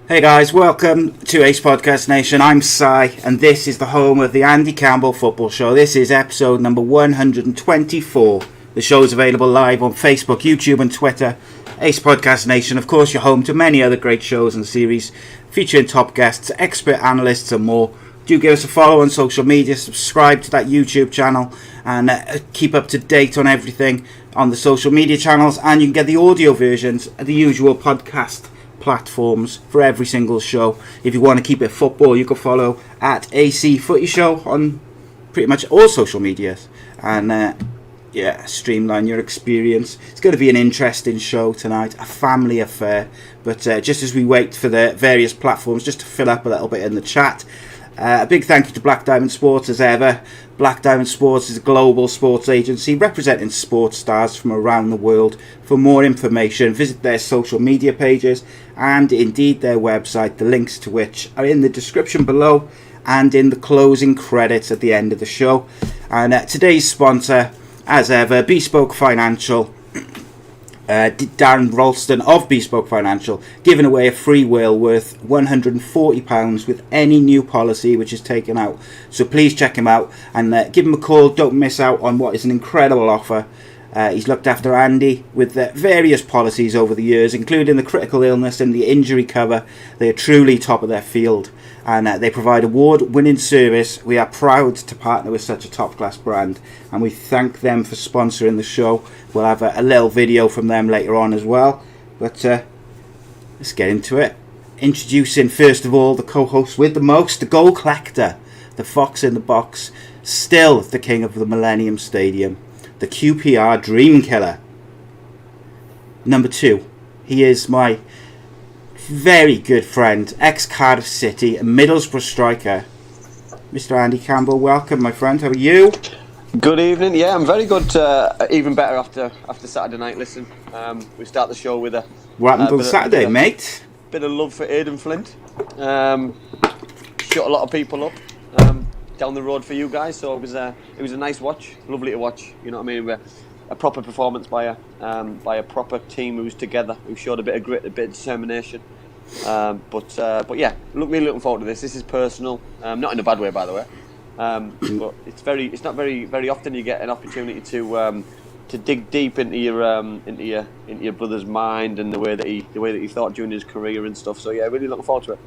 Hey guys, welcome to Ace Podcast Nation. I'm Si, and this is the home of the Andy Campbell Football Show. This is episode number 124. The show is available live on Facebook, YouTube and Twitter. Ace Podcast Nation, of course, you're home to many other great shows and series featuring top guests, expert analysts and more. Do give us a follow on social media, subscribe to that YouTube channel, and keep up to date on everything on the social media channels. And you can get the audio versions of the usual podcast platforms for every single show. If you want to keep it football, you can follow at A.C.E Footy Show on pretty much all social medias, and streamline your experience. It's going to be an interesting show tonight, a family affair, but just as we wait for the various platforms just to fill up a little bit in the chat, a big thank you to Black Diamond Sports as ever. Black Diamond Sports is a global sports agency representing sports stars from around the world. For more information, visit their social media pages and indeed their website, the links to which are in the description below and in the closing credits at the end of the show. And today's sponsor, as ever, Bespoke Financial. Darren Ralston of Bespoke Financial giving away a free will worth £140 with any new policy which is taken out. So please check him out and give him a call. Don't miss out on what is an incredible offer. He's looked after Andy with various policies over the years, including the critical illness and the injury cover. They are truly top of their field, and they provide award-winning service. We are proud to partner with such a top-class brand, and we thank them for sponsoring the show. We'll have a little video from them later on as well, but let's get into it. Introducing, first of all, the co-host with the most, the goal collector, the fox in the box, still the king of the Millennium Stadium, the QPR Dream Killer. Number 2, he is my very good friend, ex-Cardiff City and Middlesbrough striker, Mr. Andy Campbell. Welcome, my friend. How are you? Good evening. Yeah, I'm very good. Even better after Saturday night. Listen, we start the show with a. What happened on Saturday, mate? Bit of love for Aidan Flint. Shut a lot of people up down the road for you guys. So it was a nice watch. Lovely to watch. You know what I mean? A proper performance by a proper team who's together, who showed a bit of grit, a bit of determination. But yeah, really looking forward to this. This is personal, not in a bad way, by the way. But it's not very often you get an opportunity to dig deep into your brother's mind and the way that he thought during his career and stuff. So yeah, really looking forward to it.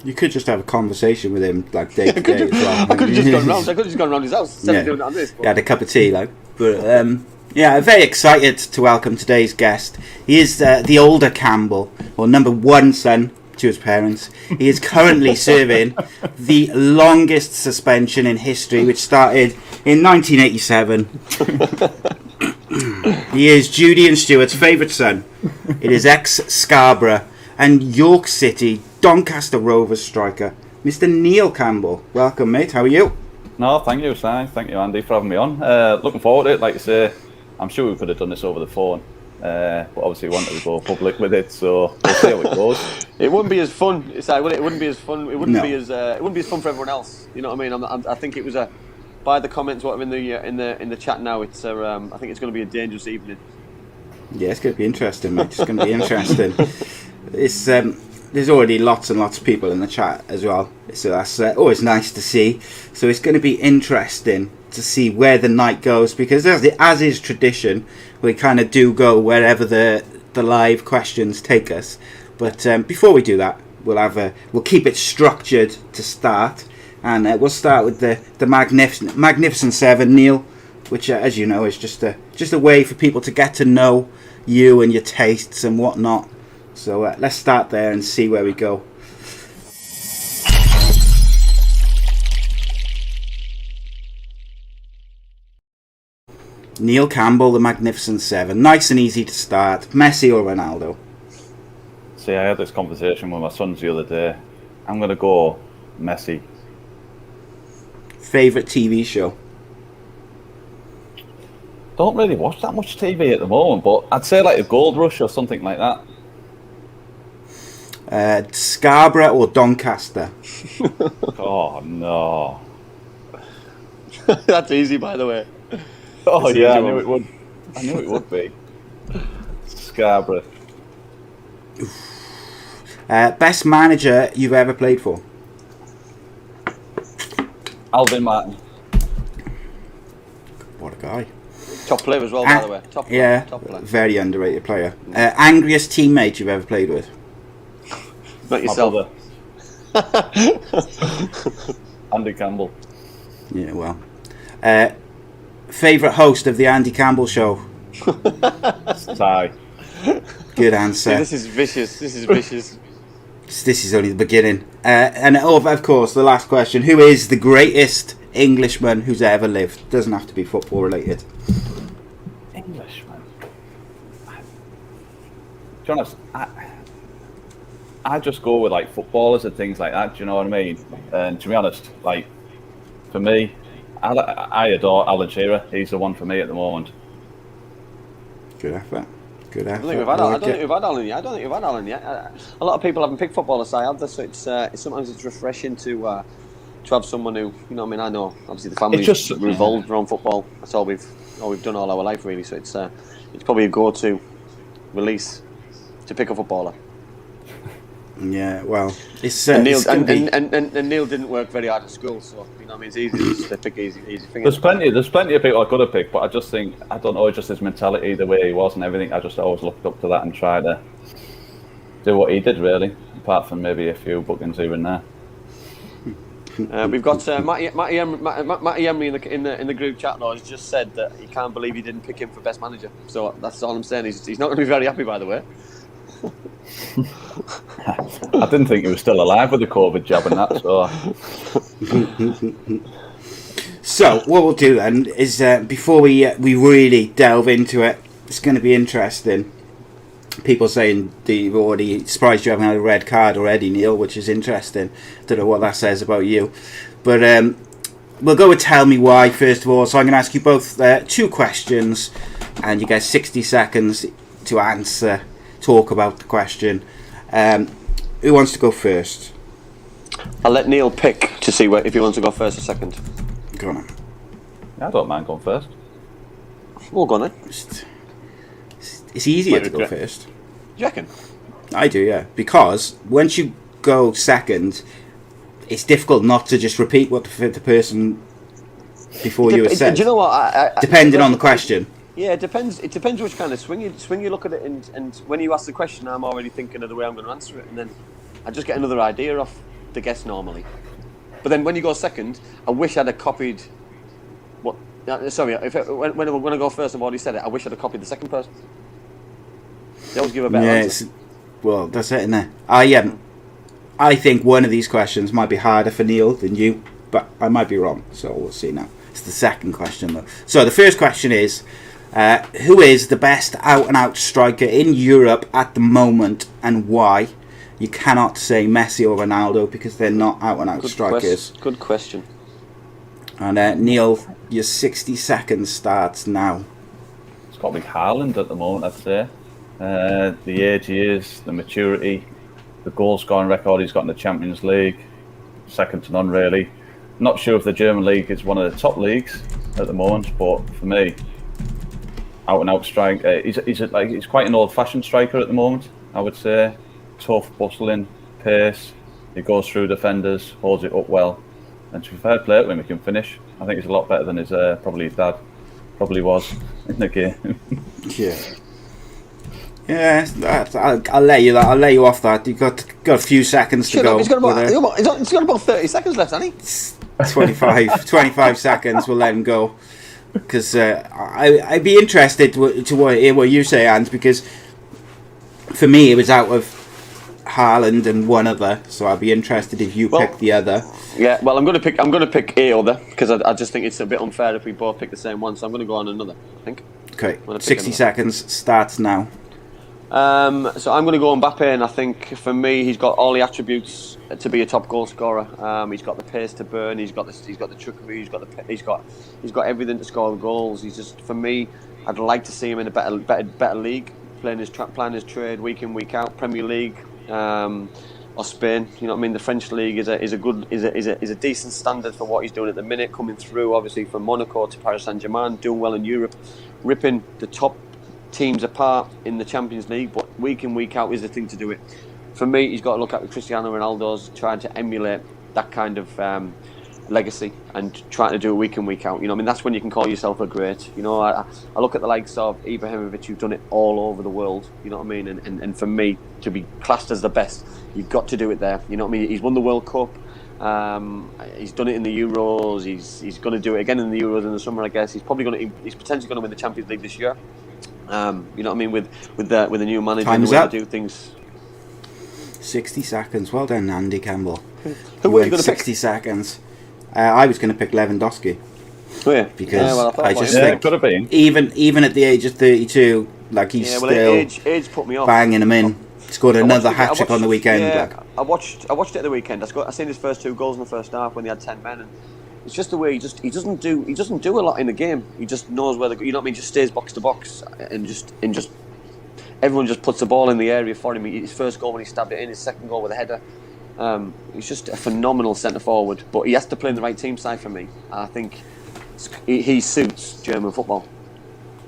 You could just have a conversation with him like day to day as well. I could have just gone round his house instead of doing it on this. But. Had a cup of tea, like. But yeah, very excited to welcome today's guest. He is the older Campbell, or number 1 son to his parents. He is currently serving the longest suspension in history, which started in 1987. He is Judy and Stuart's favourite son. It is ex-Scarborough and York City Doncaster Rovers striker, Mr Neil Campbell. Welcome, mate. How are you? No, thank you, Si. Thank you, Andy, for having me on. Looking forward to it. Like I say, I'm sure we could have done this over the phone, but obviously we wanted to go public with it, so we'll see how it goes. It wouldn't be as fun. It wouldn't be as fun. It wouldn't be as fun for everyone else. You know what I mean? I think it was by the comments what in the chat now. It's I think it's going to be a dangerous evening. Yeah, it's going to be interesting, mate. It's going to be interesting. It's there's already lots and lots of people in the chat as well, so that's always nice to see. So it's going to be interesting to see where the night goes, because as is tradition, we kind of do go wherever the live questions take us. But before we do that, we'll keep it structured to start, and we'll start with the Magnificent Seven, Neil, which as you know is just a way for people to get to know you and your tastes and whatnot. So let's start there and see where we go. Neil Campbell, the Magnificent Seven. Nice and easy to start. Messi or Ronaldo? See, I had this conversation with my sons the other day. I'm going to go Messi. Favourite TV show? Don't really watch that much TV at the moment, but I'd say like a Gold Rush or something like that. Scarborough or Doncaster? Oh, no. That's easy, by the way. Oh, yeah, I knew it would be. Scarborough. Best manager you've ever played for? Alvin Martin. What a guy. Top player as well, by the way. Top player. Yeah, top player. Very underrated player. Angriest teammate you've ever played with? Not yourself. Andy Campbell. Yeah, well. Favourite host of the Andy Campbell Show? Ty. Good answer. See, this is vicious. This is only the beginning. And of course, the last question. Who is the greatest Englishman who's ever lived? Doesn't have to be football related. Englishman? To be honest, I just go with like footballers and things like that, do you know what I mean? And to be honest, like, for me, I adore Alan Shearer. He's the one for me at the moment. Good effort. I don't think we've had Alan yet. A lot of people haven't picked footballers, so I have this. So it's sometimes it's refreshing to have someone who, you know what I mean. I know obviously the family's revolved around football. That's all we've done all our life really. So it's probably a go-to release to pick a footballer. Yeah, well, it's and Neil didn't work very hard at school, so you know what I mean. It's easy just to pick easy fingers. There's plenty of people I could have picked, but I just think, I don't know, just his mentality, the way he was and everything. I just always looked up to that and tried to do what he did, really. Apart from maybe a few bookings here and there. We've got Matty Emery in the group chat now has just said that he can't believe he didn't pick him for best manager. So that's all I'm saying. He's not going to be very happy, by the way. I didn't think he was still alive with the COVID jab and that, so... So, what we'll do then is, before we really delve into it, it's going to be interesting. People saying they've already surprised you haven't had a red card already, Neil, which is interesting. Don't know what that says about you. But we'll go with Tell Me Why, first of all. So I'm going to ask you both 2 questions, and you get 60 seconds to answer, talk about the question. Who wants to go first? I'll let Neil pick to see if he wants to go first or second. Go on. I don't mind going first. Well, go on then. It's easier to go first. Do you reckon? I do, yeah. Because once you go second, it's difficult not to just repeat what the person before you has said. Do you know what? Depending on the question. Yeah, it depends. It depends which kind of swing you look at it, and when you ask the question, I'm already thinking of the way I'm going to answer it, and then I just get another idea off the guess normally. But then when you go second, I wish I'd have copied what. Sorry, when I go first, I've already said it. I wish I'd have copied the second person. They always give a better answer. Well, that's it, isn't it? I think one of these questions might be harder for Neil than you, but I might be wrong. So we'll see now. It's the second question though. So the first question is. Who is the best out-and-out striker in Europe at the moment, and why? You cannot say Messi or Ronaldo because they're not out-and-out strikers. Good question. And Neil, your 60 seconds starts now. It's got to be Haaland at the moment, I'd say. The age he is, the maturity, the goal-scoring record he's got in the Champions League, second to none, really. Not sure if the German league is one of the top leagues at the moment, but for me, out and out striker. He's quite an old-fashioned striker at the moment, I would say. Tough, bustling, pace. He goes through defenders, holds it up well, and to be fair play to him, he can finish. I think he's a lot better than his probably his dad probably was in the game. Yeah. I'll let you that. I'll let you off that. You've got a few seconds to go. He's got about 30 seconds left, hasn't he? 25 seconds. We'll let him go. Because I'd be interested to hear what you say, Ant, because for me it was out of Haaland and one other, so I'd be interested if you pick the other. Yeah, well, I'm going to pick a other because I just think it's a bit unfair if we both pick the same one, so I'm going to go on another, I think. Okay, 60 seconds starts now. So I'm going to go Mbappe, and I think for me he's got all the attributes to be a top goal scorer. He's got the pace to burn. He's got the trickery. He's got everything to score goals. He's just, for me, I'd like to see him in a better league, playing his trade week in, week out. Premier League or Spain. You know what I mean? The French league is a decent standard for what he's doing at the minute. Coming through, obviously from Monaco to Paris Saint-Germain, doing well in Europe, ripping the top teams apart in the Champions League, but week in, week out is the thing to do it. for me, he's got to look at Cristiano Ronaldo's trying to emulate that kind of legacy and trying to do it week in, week out. You know, I mean, that's when you can call yourself a great. You know, I look at the likes of Ibrahimovic, who've done it all over the world. You know what I mean? And for me, to be classed as the best, you've got to do it there. You know what I mean? He's won the World Cup. He's done it in the Euros. He's going to do it again in the Euros in the summer, I guess. He's potentially going to win the Champions League this year. You know what I mean? With the new manager and the way to do things. 60 seconds. Well done, Andy Campbell. Who were you going to pick? 60 seconds. I was going to pick Lewandowski. Oh yeah, because I just it think could have been. even at the age of 32, like he's still age put me off. Banging him in. Scored another hat trick on the weekend. Yeah, I watched it at the weekend. I seen his first 2 goals in the first half when he had 10 men, and it's just the way he doesn't do a lot in the game. He just knows where you know what I mean. Just stays box to box and just everyone just puts the ball in the area for him. His first goal when he stabbed it in, his second goal with a header. He's just a phenomenal centre forward, but he has to play in the right team side for me. I think he suits German football.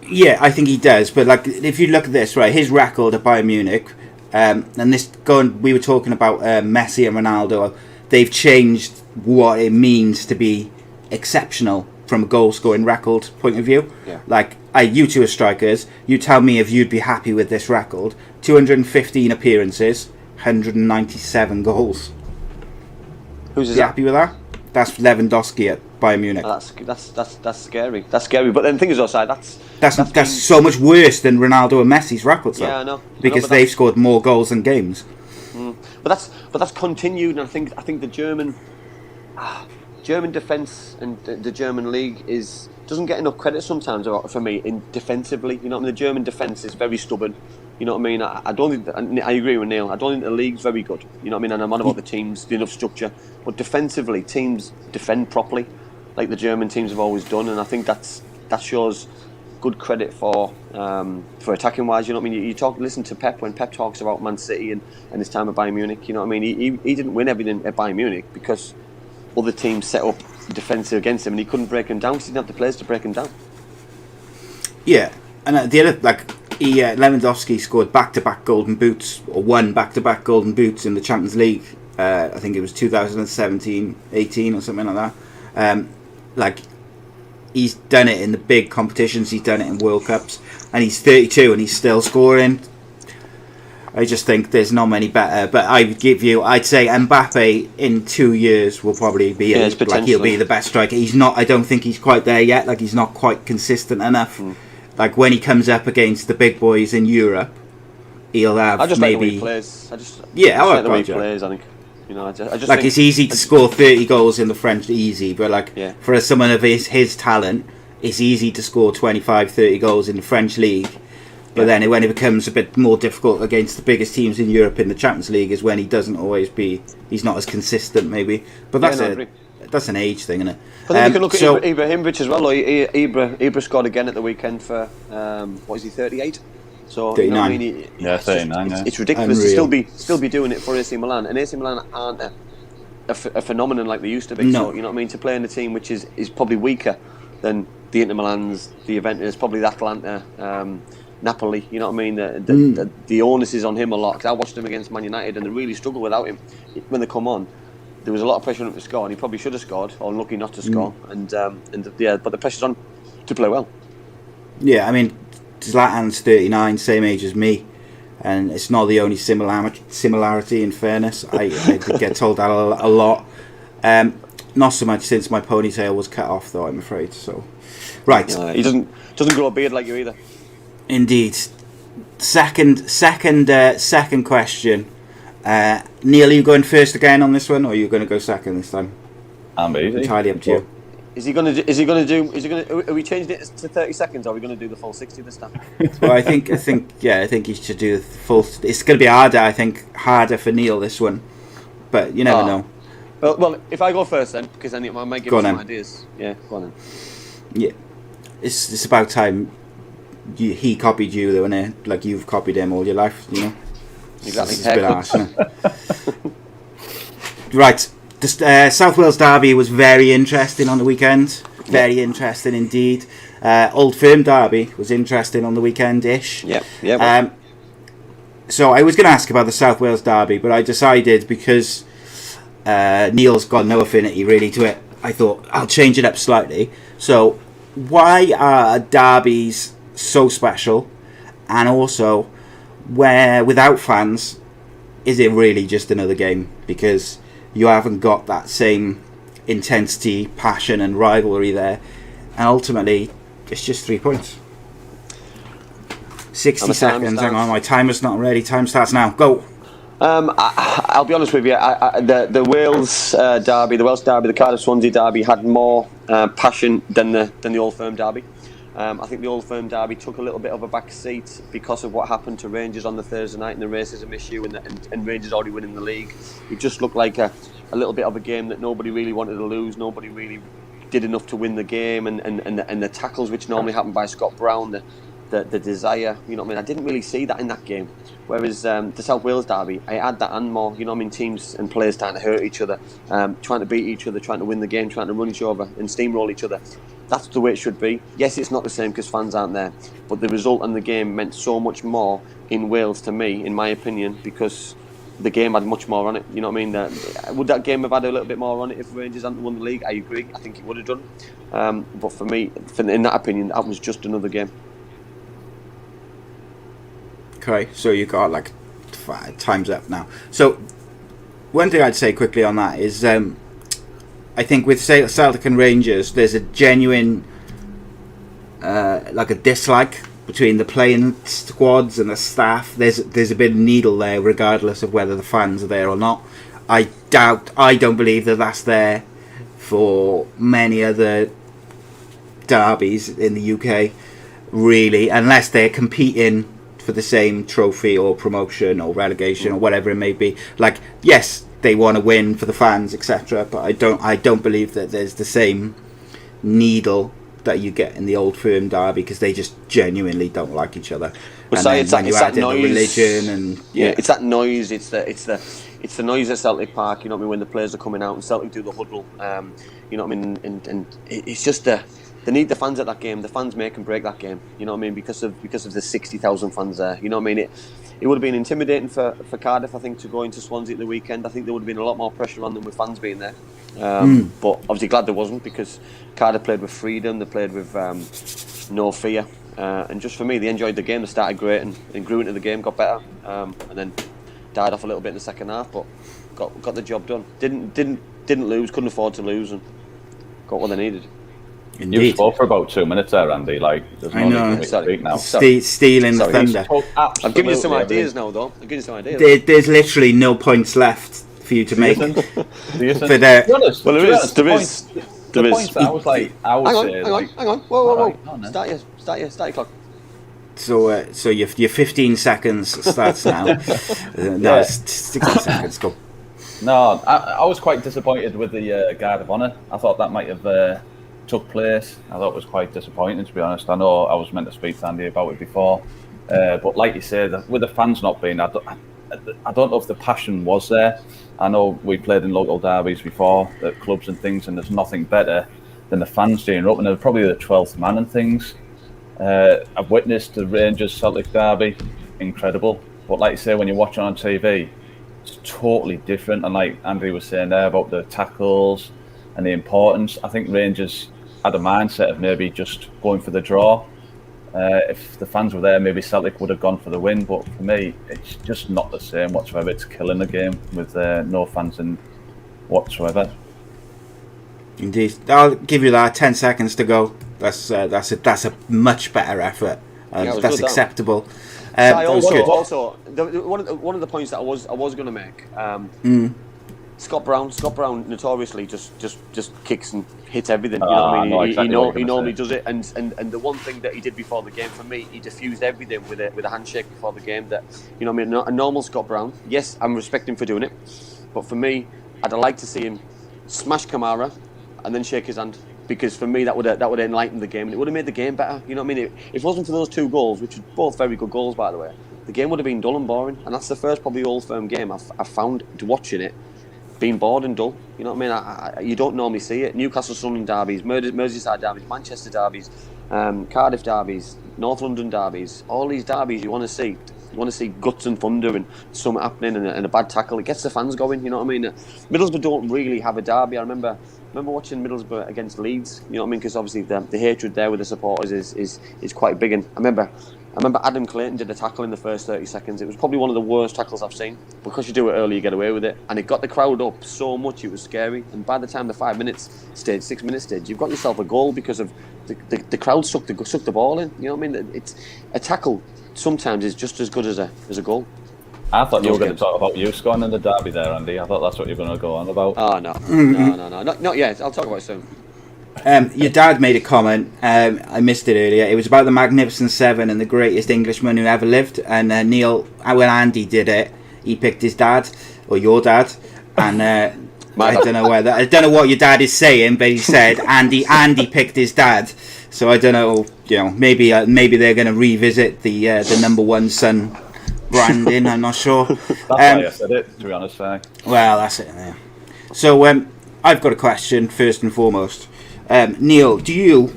Yeah, I think he does. But like, if you look at this, right, his record at Bayern Munich, and we were talking about Messi and Ronaldo. They've changed what it means to be exceptional from a goal-scoring record point of view. Yeah. Like, you two are strikers. You tell me if you'd be happy with this record. 215 appearances, 197 goals. Who's you happy with that? That's Lewandowski at Bayern Munich. That's scary. That's scary. But then the thing is, also that's so much worse than Ronaldo and Messi's records. Yeah, I know. Because they've scored more goals than games. But that's continued, and I think the German defence and the German league doesn't get enough credit sometimes for me in defensively. You know what I mean? The German defence is very stubborn. You know what I mean? I don't think I agree with Neil. I don't think the league's very good. You know what I mean? And I'm on about the teams, the enough structure, but defensively, teams defend properly, like the German teams have always done, and I think that shows good credit for attacking wise. You know what I mean? You listen to Pep when Pep talks about Man City and his time at Bayern Munich. You know what I mean? He didn't win everything at Bayern Munich because other teams set up defensive against him, and he couldn't break them down because he didn't have the players to break them down. Yeah, and the other Lewandowski scored back-to-back golden boots, or won back-to-back golden boots in the Champions League. I think it was 2017-18 or something like that. He's done it in the big competitions. He's done it in World Cups, and he's 32 and he's still scoring. I just think there's not many better. But I'd say Mbappe in 2 years will probably be he'll be the best striker. He's not. I don't think he's quite there yet. Like, he's not quite consistent enough. Like, when he comes up against the big boys in Europe, he'll have like the way he plays. I like the way he plays. I think. You know, I just like, it's easy to score 30 goals in the French, easy, but for someone of his talent, it's easy to score 25, 30 goals in the French league. But then when it becomes a bit more difficult against the biggest teams in Europe in the Champions League is when he's not as consistent, maybe. But that's an age thing, isn't it? But then you can look at Ibrahimovic as well. Ibra scored again at the weekend for, what is he, 38? So 39. You know what I mean? 39. It's ridiculous to still be doing it for AC Milan, and AC Milan aren't a phenomenon like they used to be. No. So you know what I mean? To play in a team which is probably weaker than the Inter Milans, the Juventus, probably the Atalanta, Napoli. You know what I mean? The onus is on him a lot. Because I watched him against Man United, and they really struggle without him. When they come on, there was a lot of pressure on him to score, and he probably should have scored, or lucky not to score. But the pressure's on to play well. Yeah, I mean, Zlatan's 39, same age as me, and it's not the only similarity. In fairness, I get told that a lot. Not so much since my ponytail was cut off, though, I'm afraid. So, right, he doesn't grow a beard like you either. Indeed. Second question. Neil, are you going first again on this one, or are you going to go second this time? I'm easy. Entirely up to you. Are we changing it to 30 seconds, or are we going to do the full 60 this time? Well, I think you should do the full. It's going to be harder for Neil this one, but you never know. Well, if I go first then, because then I might give you some ideas. Yeah, go on then. Yeah, it's about time. He copied you, though, innit? Like, you've copied him all your life, you know. Exactly. It's a bit harsh, isn't it? Right. The South Wales derby was very interesting on the weekend. Very interesting indeed. Old Firm derby was interesting on the weekend-ish. Yeah. So I was going to ask about the South Wales derby, but I decided because Neil's got no affinity really to it, I thought I'll change it up slightly. So why are derbies so special? And also, where without fans, is it really just another game? Because you haven't got that same intensity, passion and rivalry there. And ultimately, it's just 3 points. 60 seconds. Hang on, my timer's not ready. Time starts now. Go. I'll be honest with you. The Wales derby, the Welsh derby, the Cardiff Swansea derby had more passion than the Old Firm derby. I think the Old Firm derby took a little bit of a back seat because of what happened to Rangers on the Thursday night and the racism issue, and Rangers already winning the league. It just looked like a little bit of a game that nobody really wanted to lose. Nobody really did enough to win the game, and the tackles which normally happen by Scott Brown, the desire, you know what I mean? I didn't really see that in that game. Whereas the South Wales derby, I had that and more, you know what I mean? Teams and players trying to hurt each other, trying to beat each other, trying to win the game, trying to run each over and steamroll each other. That's the way it should be. Yes, it's not the same because fans aren't there, but the result and the game meant so much more in Wales to me, in my opinion, because the game had much more on it. You know what I mean? Would that game have had a little bit more on it if Rangers hadn't won the league? I agree. I think it would have done. But for me, in that opinion, that was just another game. Okay, so you got like time's up now. So one thing I'd say quickly on that is I think with Celtic and Rangers, there's a genuine like a dislike between the playing squads and the staff. There's a bit of needle there, regardless of whether the fans are there or not. I don't believe that that's there for many other derbies in the UK, really, unless they're competing for the same trophy or promotion or relegation or whatever it may be. Like, yes, they want to win for the fans, etc., but I don't believe that there's the same needle that you get in the Old Firm derby, because they just genuinely don't like each other. Well, And it's then when you add in the noise, religion and it's that noise. It's the noise at Celtic Park. You know what I mean? When the players are coming out and Celtic do the huddle. You know what I mean? And it's just they need the fans at that game. The fans make and break that game. You know what I mean? Because of the 60,000 fans there. You know what I mean? It would have been intimidating for Cardiff, I think, to go into Swansea at the weekend. I think there would have been a lot more pressure on them with fans being there. But obviously glad there wasn't, because Cardiff played with freedom. They played with no fear. And just for me, they enjoyed the game. They started great and grew into the game, got better, and then died off a little bit in the second half. But got the job done. Didn't lose. Couldn't afford to lose, and got what they needed. Indeed. You spoke for about 2 minutes there, Andy. Like, there's no need to speak now. Stealing the thunder. I've given you some ideas now, though. I've given you some ideas. There's literally no points left for you to make. Do you think? But, There is. The points that I was like, Hang on. Whoa. Start your clock. So your 15 seconds starts now. No, it's 60 seconds. Go. No, I was quite disappointed with the Guard of Honour. I thought that might have took place. I thought it was quite disappointing, to be honest. I know I was meant to speak to Andy about it before, but like you said, with the fans not being, I don't know if the passion was there. I know we played in local derbies before at clubs and things, and there's nothing better than the fans staying up, and they're probably the 12th man and things. I've witnessed the Rangers Celtic derby, incredible. But like you say, when you're watching on TV, it's totally different. And like Andy was saying there about the tackles and the importance, I think Rangers had a mindset of maybe just going for the draw. If the fans were there, maybe Celtic would have gone for the win. But for me, it's just not the same whatsoever. It's killing the game with no fans in whatsoever. Indeed, I'll give you that. 10 seconds to go. That's a much better effort. That's acceptable. Also, one of the points that I was going to make. Scott Brown notoriously just kicks and hits everything. You know what I mean? He normally does it, and the one thing that he did before the game, for me, he diffused everything with a handshake before the game. That, you know what I mean? A normal Scott Brown. Yes, I'm respecting him for doing it, but for me, I'd like to see him smash Kamara and then shake his hand, because for me that would enlighten the game, and it would have made the game better. You know what I mean? If it wasn't for those 2 goals, which were both very good goals by the way, the game would have been dull and boring, and that's the first probably Old Firm game I've found watching it being bored and dull. You know what I mean? You don't normally see it. Newcastle Sunderland derbies, Merseyside derbies, Manchester derbies, Cardiff derbies, North London derbies, all these derbies you want to see. want to see guts and thunder and something happening and a bad tackle. It gets the fans going. You know what I mean? Middlesbrough don't really have a derby. I remember watching Middlesbrough against Leeds. You know what I mean? Because obviously the hatred there with the supporters is quite big. And I remember Adam Clayton did a tackle in the first 30 seconds. It was probably one of the worst tackles I've seen. Because you do it early, you get away with it. And it got the crowd up so much, it was scary. And by the time the 5 minutes stage, 6 minute stage, you've got yourself a goal because of the crowd sucked the ball in. You know what I mean? It's a tackle sometimes is just as good as a goal. I thought you were going to talk about you scoring in the derby there, Andy. I thought that's what you were going to go on about. Oh, no. No. Not yet. I'll talk about it soon. Your dad made a comment. I missed it earlier. It was about the Magnificent Seven and the greatest Englishman who ever lived. And Neil, when Andy did it, he picked his dad, or your dad. And I don't know what your dad is saying, but he said Andy picked his dad. So I don't know. Maybe they're going to revisit the number one son branding. I'm not sure. That's why I said it, to be honest. Well, that's it. Yeah. So I've got a question first and foremost. Neil, do you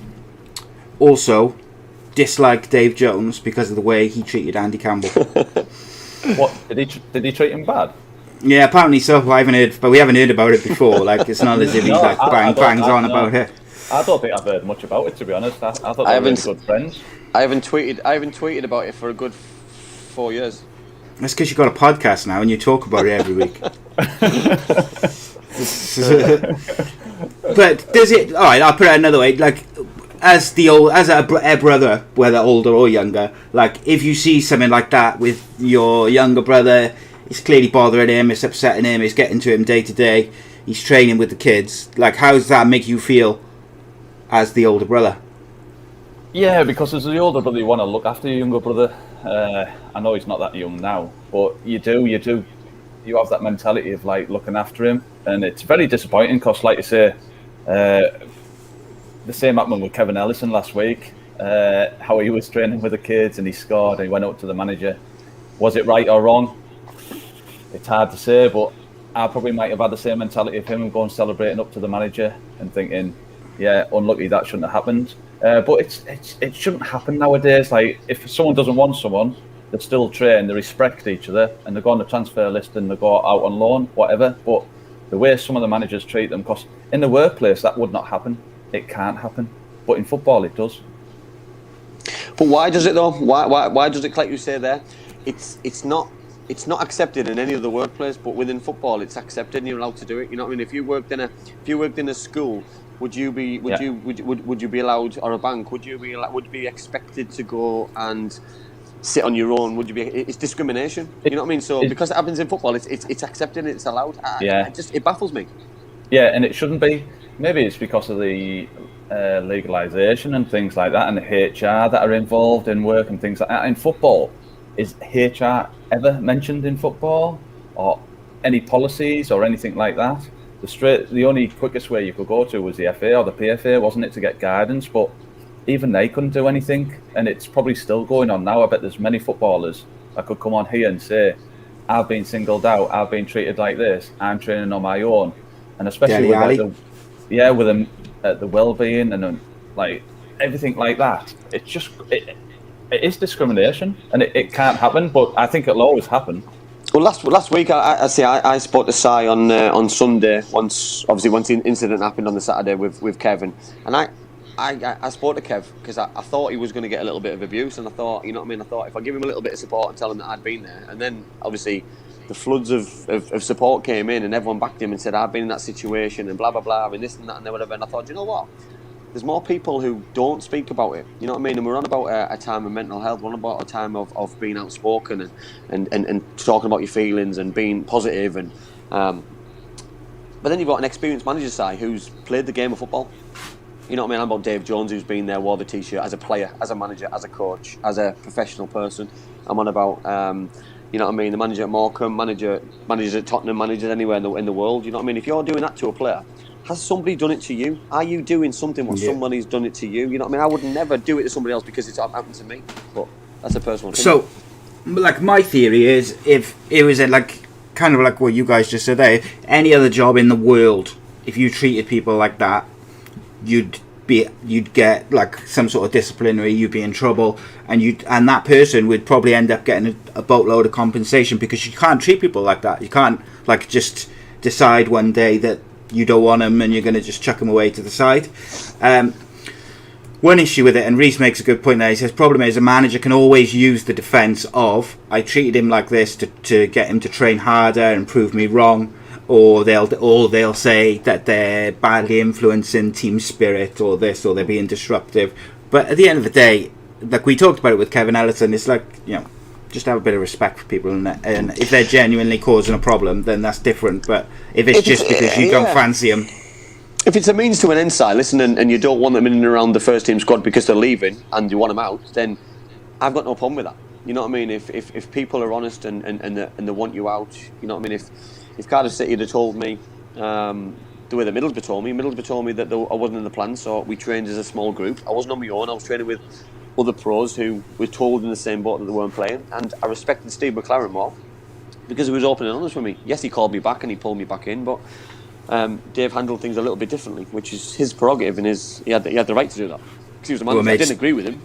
also dislike Dave Jones because of the way he treated Andy Campbell? What did he treat him bad? Yeah, apparently so. We haven't heard about it before. Like, it's not as if he bangs on about it. I don't think I've heard much about it, to be honest. I thought they were really good friends. I haven't tweeted about it for a good 4 years. That's because you've got a podcast now and you talk about it every week. But does it? All right, I'll put it another way. Like, as a brother, whether older or younger, like if you see something like that with your younger brother, it's clearly bothering him, it's upsetting him, it's getting to him day to day. He's training with the kids. Like, how does that make you feel as the older brother? Yeah, because as the older brother, you want to look after your younger brother. I know he's not that young now, but you have that mentality of like looking after him, and it's very disappointing because, like you say, the same happened with Kevin Ellison last week. How he was training with the kids and he scored and he went up to the manager. Was it right or wrong? It's hard to say, but I probably might have had the same mentality of him and going celebrating up to the manager and thinking, yeah, unlucky, that shouldn't have happened. But it shouldn't happen nowadays. Like, if someone doesn't want someone, they still train, they respect each other, and they go on the transfer list and they go out on loan, whatever. But the way some of the managers treat them, because in the workplace that would not happen. It can't happen. But in football it does. But why does it though? Why does it, like you say there? It's not accepted in any other workplace, but within football it's accepted and you're allowed to do it. You know what I mean? If you worked in a school, would you be allowed, or a bank, would you be expected to go and sit on your own? It's discrimination. You know what I mean? So because it happens in football, it's accepted and it's allowed. It baffles me. Yeah, and it shouldn't be. Maybe it's because of the legalisation and things like that, and the HR that are involved in work and things like that. In football, is HR ever mentioned in football, or any policies or anything like that? The only quickest way you could go to was the FA or the PFA, wasn't it, to get guidance? But even they couldn't do anything, and it's probably still going on now. I bet there's many footballers that could come on here and say, I've been singled out, I've been treated like this, I'm training on my own. And especially with the well-being and like everything like that, it is discrimination, and it can't happen, but I think it'll always happen. Well, last week I spoke to Si on Sunday once the incident happened on the Saturday with Kevin, and I spoke to Kev because I thought he was going to get a little bit of abuse, and I thought, you know what I mean, I thought if I give him a little bit of support and tell him that I'd been there, and then obviously the floods of support came in and everyone backed him and said I've been in that situation and blah blah blah and this and that and whatever, and I thought, you know what, there's more people who don't speak about it, you know what I mean, and we're on about a time of mental health, we're on about a time of being outspoken and talking about your feelings and being positive, and but then you've got an experienced manager side who's played the game of football. You know what I mean? I'm about Dave Jones, who's been there, wore the t-shirt as a player, as a manager, as a coach, as a professional person. I'm on about you know what I mean, the manager at Morecambe, managers at Tottenham, managers anywhere in the world. You know what I mean? If you're doing that to a player, has somebody done it to you? Are you doing something when somebody's done it to you? You know what I mean? I would never do it to somebody else because it's happened to me. But that's a personal thing. So, like, my theory is, if it was kind of like what you guys just said there, any other job in the world, if you treated people like that, you'd you'd get like some sort of disciplinary, you'd be in trouble, and that person would probably end up getting a boatload of compensation, because you can't treat people like that. You can't like just decide one day that you don't want them and you're going to just chuck them away to the side. One issue with it, and Reece makes a good point there, he says, problem is a manager can always use the defence of, I treated him like this to get him to train harder and prove me wrong, or they'll say that they're badly influencing team spirit or this, or they're being disruptive. But at the end of the day, like we talked about it with Kevin Ellison, it's like, just have a bit of respect for people, and if they're genuinely causing a problem, then that's different. But if it's just because you don't fancy them, if it's a means to an end, side, listen, and you don't want them in and around the first team squad because they're leaving and you want them out, then I've got no problem with that. You know what I mean? If people are honest and they want you out, you know what I mean? If Cardiff City had told me the way that Middlesbrough told me that I wasn't in the plan, so we trained as a small group. I wasn't on my own. I was training with other pros who were told in the same boat that they weren't playing, and I respected Steve McLaren more because he was open and honest with me. Yes, he called me back and he pulled me back in, but Dave handled things a little bit differently, which is his prerogative, and he had the right to do that because he was the manager. I didn't agree with him.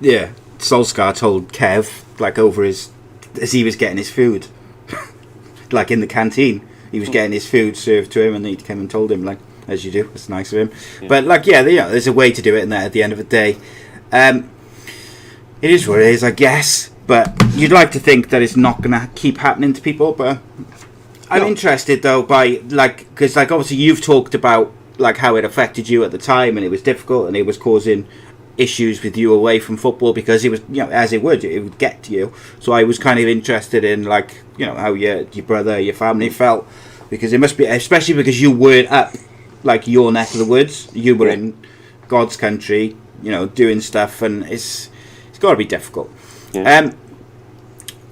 Yeah, Solskjaer told Kev as he was getting his food, like in the canteen, he was getting his food served to him, and he came and told him, like, as you do. It's nice of him. Yeah. But like, there's a way to do it in there. At the end of the day, it is what it is, I guess. But you'd like to think that it's not going to keep happening to people, but. I'm interested though because obviously you've talked about like how it affected you at the time, and it was difficult and it was causing issues with you away from football, because it was, as it would get to you. So I was kind of interested in like, how your brother, your family felt, because it must be, especially because you weren't up like your neck of the woods, you were in God's country, doing stuff, and it's got to be difficult. Yeah.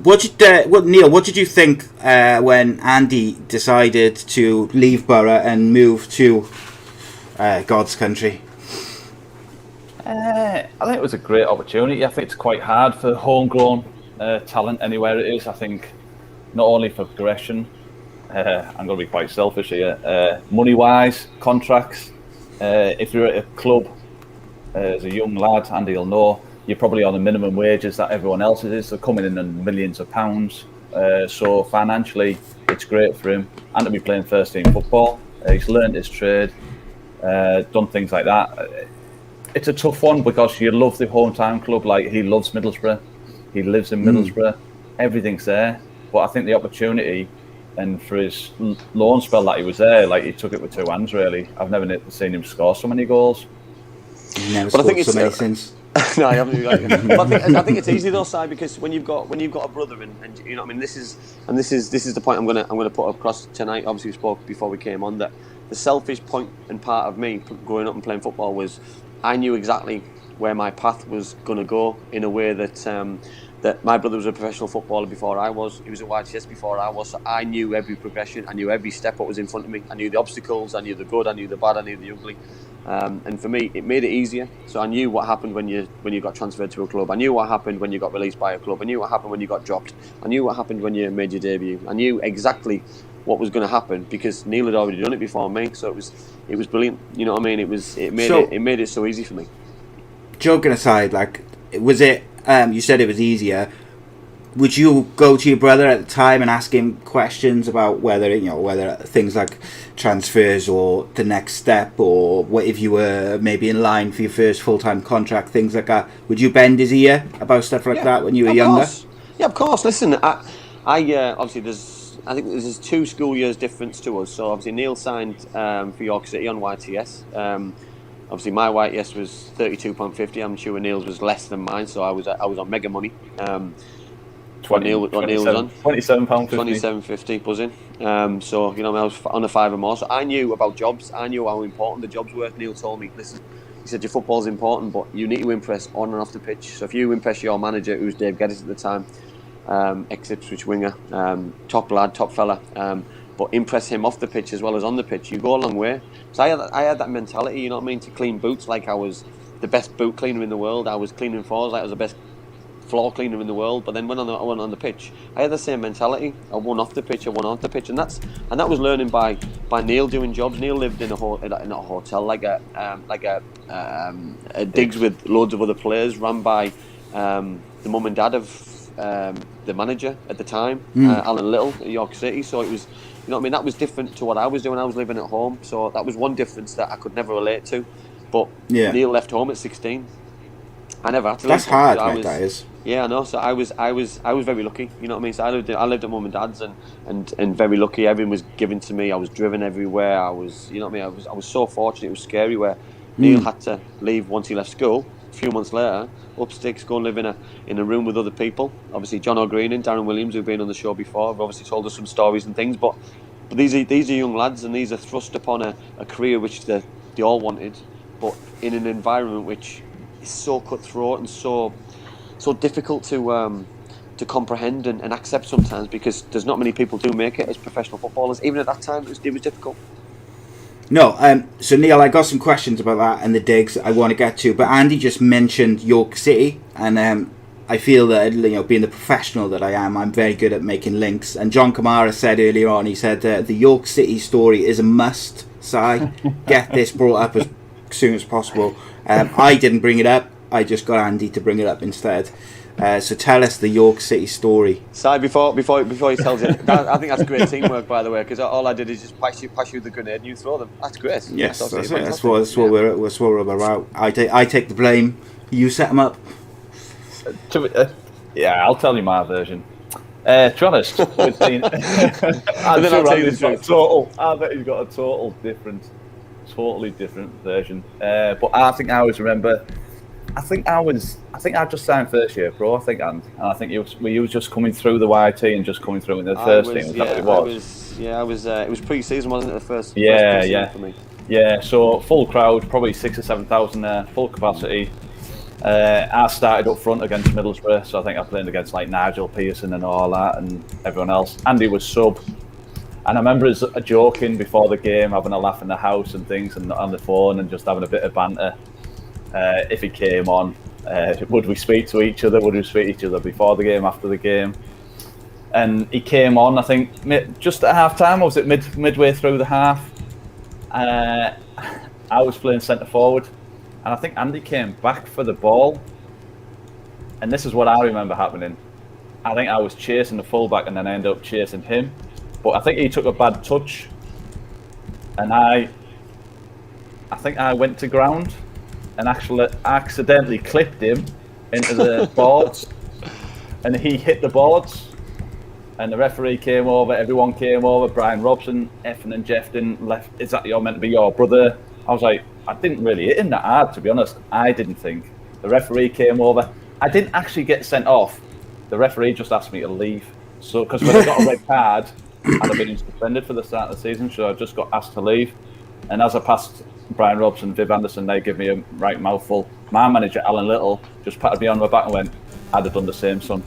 Neil, what did you think when Andy decided to leave Boro and move to God's country? I think it was a great opportunity. I think it's quite hard for homegrown talent anywhere it is. I think not only for progression, I'm going to be quite selfish here, money-wise, contracts. If you're at a club as a young lad, Andy will know, you're probably on the minimum wages that everyone else is. They're coming in on millions of pounds. So financially, it's great for him. And to be playing first team football. He's learned his trade, done things like that. It's a tough one because you love the hometown club. Like, he loves Middlesbrough. He lives in Middlesbrough. Everything's there. But I think the opportunity, and for his loan spell that he was there, like, he took it with two hands, really. I've never seen him score so many goals. He's never scored so many since. No, I haven't. I think it's easy though, Si, because when you've got a brother, and you know what I mean. This is the point I'm gonna put across tonight. Obviously, we spoke before we came on that the selfish point and part of me growing up and playing football was I knew exactly where my path was going to go, in a way that that my brother was a professional footballer before I was. He was at YTS before I was. So I knew every progression. I knew every step what was in front of me. I knew the obstacles. I knew the good. I knew the bad. I knew the ugly. And for me, it made it easier. So I knew what happened when you got transferred to a club. I knew what happened when you got released by a club. I knew what happened when you got dropped. I knew what happened when you made your debut. I knew exactly what was going to happen because Neil had already done it before me. So it was brilliant. You know what I mean? It made it so easy for me. Joking aside, like, was it? You said it was easier. Would you go to your brother at the time and ask him questions about whether things like transfers or the next step, or what if you were maybe in line for your first full-time contract, things like that? Would you bend his ear about stuff like that when you were younger? Course. Yeah, of course. Listen, I obviously I think there's 2 school years difference to us. So obviously Neil signed for York City on YTS. Obviously my YTS was £32.50. I'm sure Neil's was less than mine, so I was on mega money. Neil was on £27.50 buzzing. So I was on a five or more. So I knew about jobs. I knew how important the jobs were. Neil told me, listen, he said your football's important, but you need to impress on and off the pitch. So if you impress your manager, who was Dave Geddes at the time, ex-Ipswich winger, top lad, top fella, but impress him off the pitch as well as on the pitch, you go a long way. So I had that mentality, you know what I mean, to clean boots like I was the best boot cleaner in the world. I was cleaning floors like I was the best floor cleaner in the world. But then when I went on the pitch, I had the same mentality. I won off the pitch, I won on the pitch, and that was learning by Neil doing jobs. Neil lived in not a hotel, like a digs with loads of other players, run by the mum and dad of the manager at the time, Alan Little at York City. So it was, you know what I mean, that was different to what I was doing. I was living at home, so that was one difference that I could never relate to. But Neil left home at 16. I never had to. That's hard, mate, that is. Yeah, I know. So I was very lucky. You know what I mean. So I lived at mum and dad's, and very lucky. Everything was given to me. I was driven everywhere. I was, you know what I mean. I was so fortunate. It was scary where Neil had to leave once he left school. A few months later, up sticks, go and live in a room with other people. Obviously, John O'Green and Darren Williams, who've been on the show before, have obviously told us some stories and things. But these are young lads, and these are thrust upon a career which they all wanted, but in an environment which is so cutthroat and so difficult to comprehend and accept sometimes, because there's not many people do make it as professional footballers. Even at that time, it was difficult. No, so Neil, I got some questions about that and the digs I want to get to, but Andy just mentioned York City, and I feel that, you know, being the professional that I am, I'm very good at making links. And John Kamara said earlier on, he said the York City story is a must. Si, get this brought up as soon as possible. I didn't bring it up. I just got Andy to bring it up instead. So tell us the York City story. Si, before he tells it, I think that's great teamwork, by the way, because all I did is just pass you the grenade and you throw them. That's great. Yes, that's it. That's what we're about. I take the blame. You set them up. Yeah, I'll tell you my version. To be honest, I bet he's got a totally different version. But I think I always remember. I think I just signed first year pro. And I think he was just coming through the YT and just coming through in the first team. Was that what it was? I was. It was pre-season, wasn't it? The first yeah. For me. Yeah. So full crowd, probably 6,000 or 7,000 there, full capacity. I started up front against Middlesbrough, so I think I played against like Nigel Pearson and all that, and everyone else. Andy was sub, and I remember us joking before the game, having a laugh in the house and things, and on the phone, and just having a bit of banter. If he came on, would we speak to each other? Would we speak to each other before the game, after the game? And he came on, I think, just at half time, or was it midway through the half? I was playing centre forward, and I think Andy came back for the ball. And this is what I remember happening. I think I was chasing the fullback, and then I ended up chasing him. But I think he took a bad touch, and I think I went to ground and actually accidentally clipped him into the boards, and he hit the boards, and the referee came over, everyone came over, Brian Robson, effing and jeffing, left, is that you're meant to be your brother? I was like, I didn't really hit him that hard, to be honest. I didn't think. The referee came over. I didn't actually get sent off. The referee just asked me to leave. So, because when I got a red card, I'd have been suspended for the start of the season, so I just got asked to leave. And as I passed Brian Robson, Viv Anderson, they give me a right mouthful. My manager, Alan Little, just patted me on my back and went, I'd have done the same, son.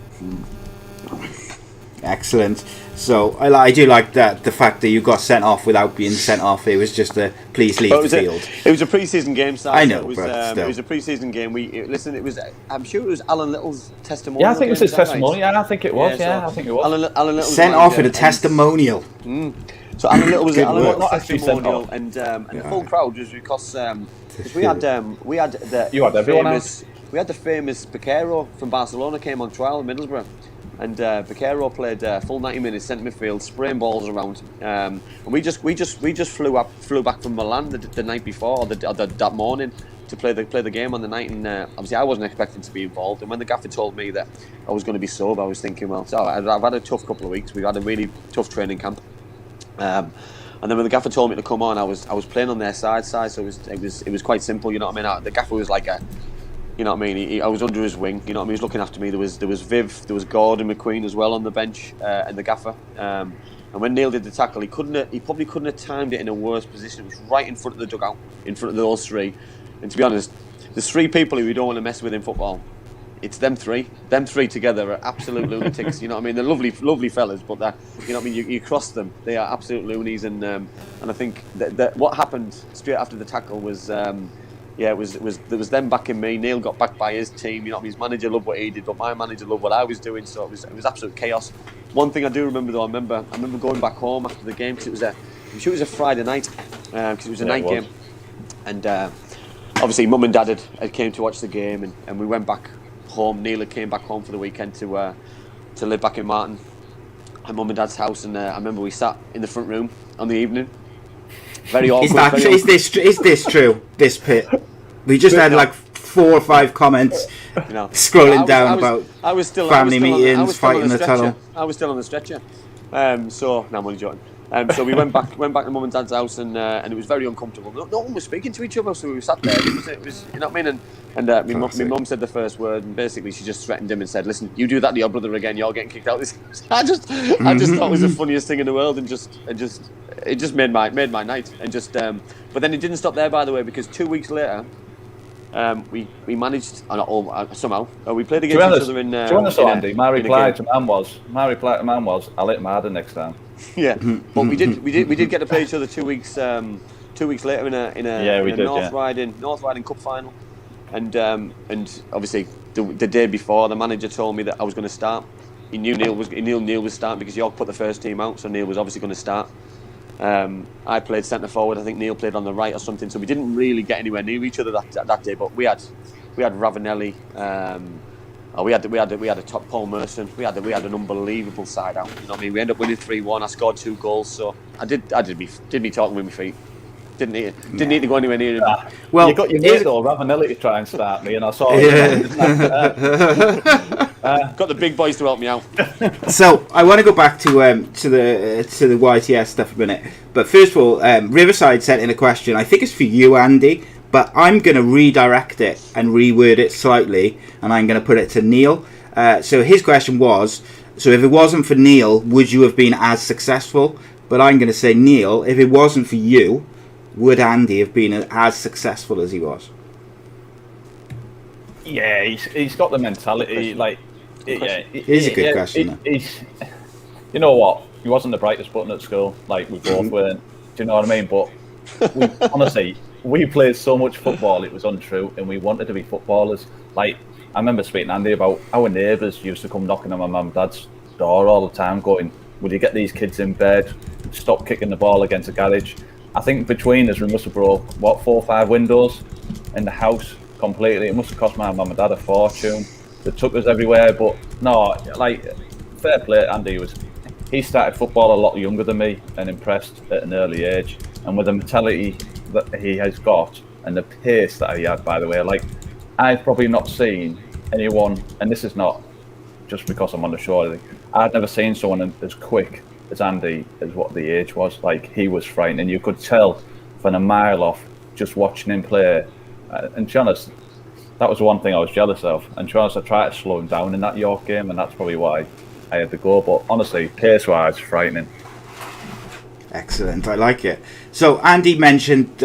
Excellent. So I do like that, the fact that you got sent off without being sent off. It was just a please leave the field. It was a pre-season game, so I know, it was, but still. It was a pre-season game. I'm sure it was Alan Little's testimonial. Yeah, I think it was his testimonial. Right? Yeah, I think it was. I think it was. Alan Little sent off with a testimonial. So Alan Little was not actually testimonial, and the full crowd was because we had the you had everyone else. We had the famous Piquero from Barcelona came on trial in Middlesbrough, and Piquero played full 90 minutes centre midfield, spraying balls around, and we just flew back from Milan the night before, or that morning, to play the game on the night. And obviously I wasn't expecting to be involved, and when the gaffer told me that I was going to be sub, I was thinking, well, so I've had a tough couple of weeks. We've had a really tough training camp. And then when the gaffer told me to come on, I was playing on their side, so it was quite simple, you know what I mean. The gaffer was like you know what I mean. I was under his wing, you know what I mean. He was looking after me. There was Viv, there was Gordon McQueen as well on the bench, and the gaffer. And when Neil did the tackle, he probably couldn't have timed it in a worse position. It was right in front of the dugout, in front of those three. And to be honest, there's three people who we don't want to mess with in football. It's them three. Them three together are absolute lunatics. You know what I mean? They're lovely fellas, but you know what I mean. You cross them, they are absolute loonies. And I think that what happened straight after the tackle was yeah, it was them backing me. Neil got backed by his team. You know, his manager loved what he did, but my manager loved what I was doing. So it was absolute chaos. One thing I do remember though, I remember going back home after the game because it was a Friday night because it was a night game, and obviously Mum and Dad had came to watch the game, and we went back home. Neil had came back home for the weekend to live back in Martin at Mum and Dad's house, and I remember we sat in the front room on the evening. Very awkward. Is this true? This pit. We just had like 4 or 5 comments scrolling down about family meetings, fighting the tunnel. I was still on the stretcher. So no, I'm only joking. So we went back to Mum and Dad's house, and it was very uncomfortable. No one was speaking to each other, so we sat there. It was you know what I mean. And my mum said the first word, and basically she just threatened him and said, "Listen, you do that to your brother again, you're getting kicked out." I just thought it was the funniest thing in the world, and it just made my night. And but then it didn't stop there, by the way, because 2 weeks later, we managed somehow we played against each other in. Do you understand, Andy? My reply to man was, "I'll hit him harder next time." Yeah, but we did get to play each other 2 weeks 2 weeks later in a North Riding Cup final, and obviously the day before, the manager told me that I was going to start. He knew Neil was starting because York put the first team out, so Neil was obviously going to start. I played centre forward. I think Neil played on the right or something. So we didn't really get anywhere near each other that day. But we had Ravanelli. We had a top Paul Merson. We had an unbelievable side out. You know what I mean? We ended up winning 3-1. I scored 2 goals. So I did me talking with my feet. Didn't need to go anywhere near him. Well, you got your mate though, Ravanelli, to try and start me, and I saw got the big boys to help me out. So I want to go back to the YTS stuff a minute, but first of all, Riverside sent in a question. I think it's for you, Andy, but I'm going to redirect it and reword it slightly, and I'm going to put it to Neil. So his question was: so if it wasn't for Neil, would you have been as successful? But I'm going to say, Neil, if it wasn't for you, would Andy have been as successful as he was? Yeah, he's got the mentality. Like, it is a good question. You know what? He wasn't the brightest button at school. Like, we both weren't. Do you know what I mean? But honestly, we played so much football, it was untrue, and we wanted to be footballers. Like, I remember speaking to Andy about our neighbours used to come knocking on my mum and dad's door all the time, going, "Will you get these kids in bed? Stop kicking the ball against the garage." I think between us we must have broke 4 or 5 windows in the house completely. It must have cost my mum and dad a fortune. They took us everywhere, but no, like, fair play, Andy. He started football a lot younger than me and impressed at an early age. And with the mentality that he has got and the pace that he had, by the way, like, I've probably not seen anyone, and this is not just because I'm on the show, I think, I've never seen someone as quick as Andy, as what the age was. Like, he was frightening. You could tell from a mile off just watching him play. And to be honest, that was one thing I was jealous of. And to be honest, I tried to slow him down in that York game, and that's probably why I had to go. But honestly, pace-wise, frightening. Excellent, I like it. So Andy mentioned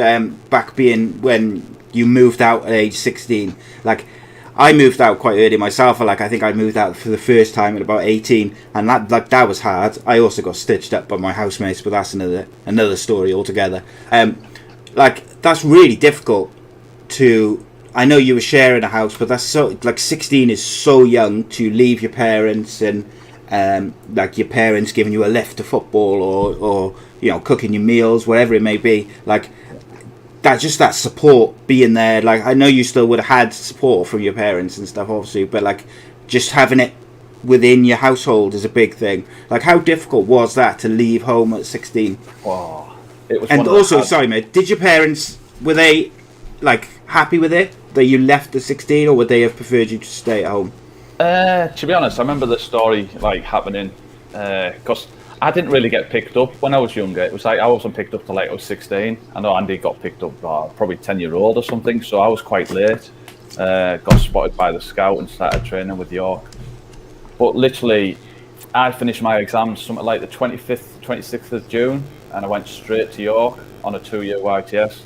back being when you moved out at age 16. Like, I moved out quite early myself. Like, I think I moved out for the first time at about 18, and that was hard. I also got stitched up by my housemates, but that's another story altogether. Like, that's really difficult to. I know you were sharing a house, but that's so, like, 16 is so young to leave your parents and like your parents giving you a lift to football or you know, cooking your meals, whatever it may be. Like, that support being there. Like, I know you still would have had support from your parents and stuff, obviously, but like, just having it within your household is a big thing. Like, how difficult was that to leave home at 16? Wow. It was. And also, sorry mate, did your parents, were they like happy with it that you left at 16, or would they have preferred you to stay at home? To be honest, I remember the story like happening because I didn't really get picked up when I was younger. It was like I wasn't picked up till like I was 16. I know Andy got picked up probably 10-year-old or something, so I was quite late. Got spotted by the scout and started training with York. But literally, I finished my exams something like the 25th, 26th of June, and I went straight to York on a 2-year YTS.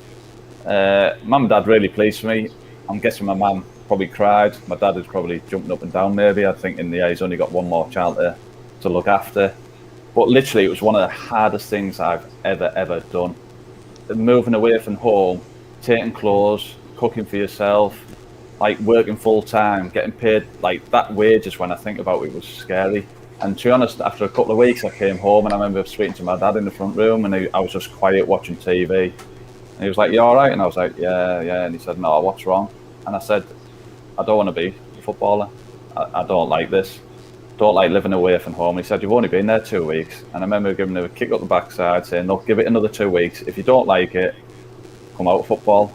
Mum and Dad really pleased for me. I'm guessing my mum probably cried. My dad was probably jumping up and down maybe. I think in the he's only got one more child to look after. But literally, it was one of the hardest things I've ever done. Moving away from home, taking clothes, cooking for yourself, like working full time, getting paid like that wages. When I think about it, was scary. And to be honest, after a couple of weeks, I came home and I remember speaking to my dad in the front room, and I was just quiet watching TV. And he was like, "You all right?" And I was like, "Yeah, yeah." And he said, "No, what's wrong?" And I said, "I don't want to be a footballer. I don't like this. Don't like living away from home." And he said, "You've only been there 2 weeks." And I remember giving him a kick up the backside, saying, "Look, give it another 2 weeks. If you don't like it, come out of football."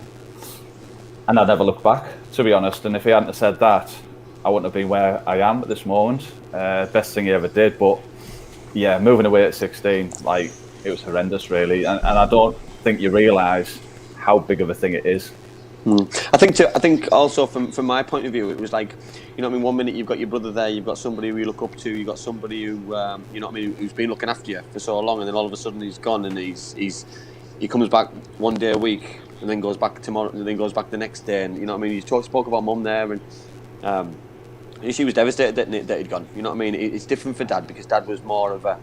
And I never looked back, to be honest. And if he hadn't have said that, I wouldn't have been where I am at this moment. Best thing he ever did. But yeah, moving away at 16, like, it was horrendous, really. And I don't think you realise how big of a thing it is. I think also from my point of view, it was like, you know what I mean, 1 minute you've got your brother there, you've got somebody who you look up to, you've got somebody who you know what I mean, who's been looking after you for so long, and then all of a sudden he's gone, and he comes back 1 day a week and then goes back tomorrow and then goes back the next day. And you know what I mean, you spoke about mum there, and she was devastated that he'd gone. You know what I mean? It's different for dad, because dad was more of a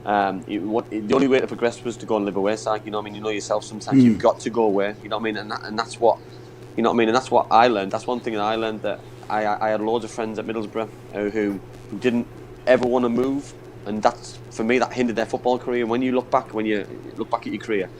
the only way to progress was to go and live away. So, you know what I mean? You know yourself, sometimes you've got to go away. You know what I mean? And that's what, you know what I mean? And that's what I learned. That's one thing that I learned, that I had loads of friends at Middlesbrough who didn't ever want to move, and that's, for me, that hindered their football career. And when you look back at your career,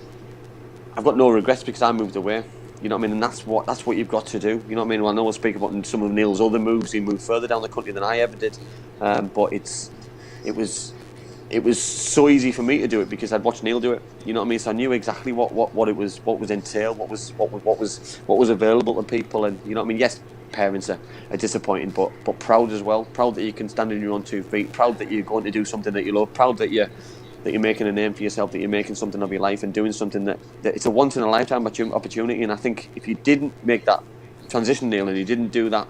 I've got no regrets because I moved away. You know what I mean? And that's what you've got to do. You know what I mean? Well, I know we'll speak about some of Neil's other moves. He moved further down the country than I ever did, but it was so easy for me to do it because I'd watched Neil do it. You know what I mean? So I knew exactly what was entailed, what was available to people. And you know what I mean? Yes, parents are disappointed, but proud as well. Proud that you can stand on your own 2 feet. Proud that you're going to do something that you love. Proud that you're making a name for yourself, that you're making something of your life and doing something that it's a once in a lifetime opportunity. And I think if you didn't make that transition, Neil, and you didn't do that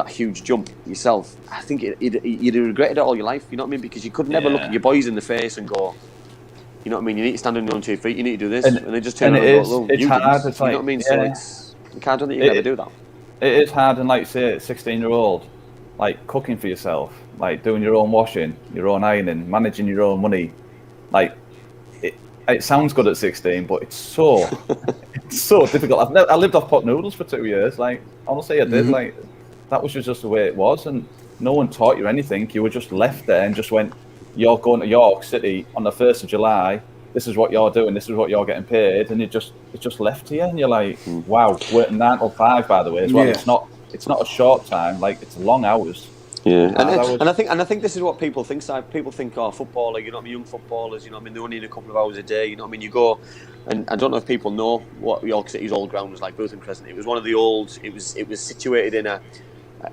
huge jump yourself, I think you'd have regretted it all your life. You know what I mean? Because you could never look at your boys in the face and go, you know what I mean, you need to stand on your own 2 feet, you need to do this, and they just turn around and go, well, it's hard. It's like, you know what I mean? Yeah. So you can't do that. You never do that. It is hard, and like say, 16-year-old, like cooking for yourself, like doing your own washing, your own ironing, managing your own money, like it sounds good at 16, but it's so difficult. I lived off pot noodles for 2 years. Like, honestly, I did. Like, that was just the way it was, and no one taught you anything. You were just left there and just went, "You're going to York City on the 1st of July. This is what you're doing. This is what you're getting paid," and it's just left to you, and you're like, "Wow, working 9 till 5, by the way, as well. Yeah. It's not a short time. Like, it's long hours." Yeah, and I think this is what people think. So people think, "Oh, footballer, you know what I mean, young footballers, you know what I mean, they only need a couple of hours a day." You know what I mean? You go, and I don't know if people know what York City's old ground was like, Booth and Crescent. It was one of the old. It was situated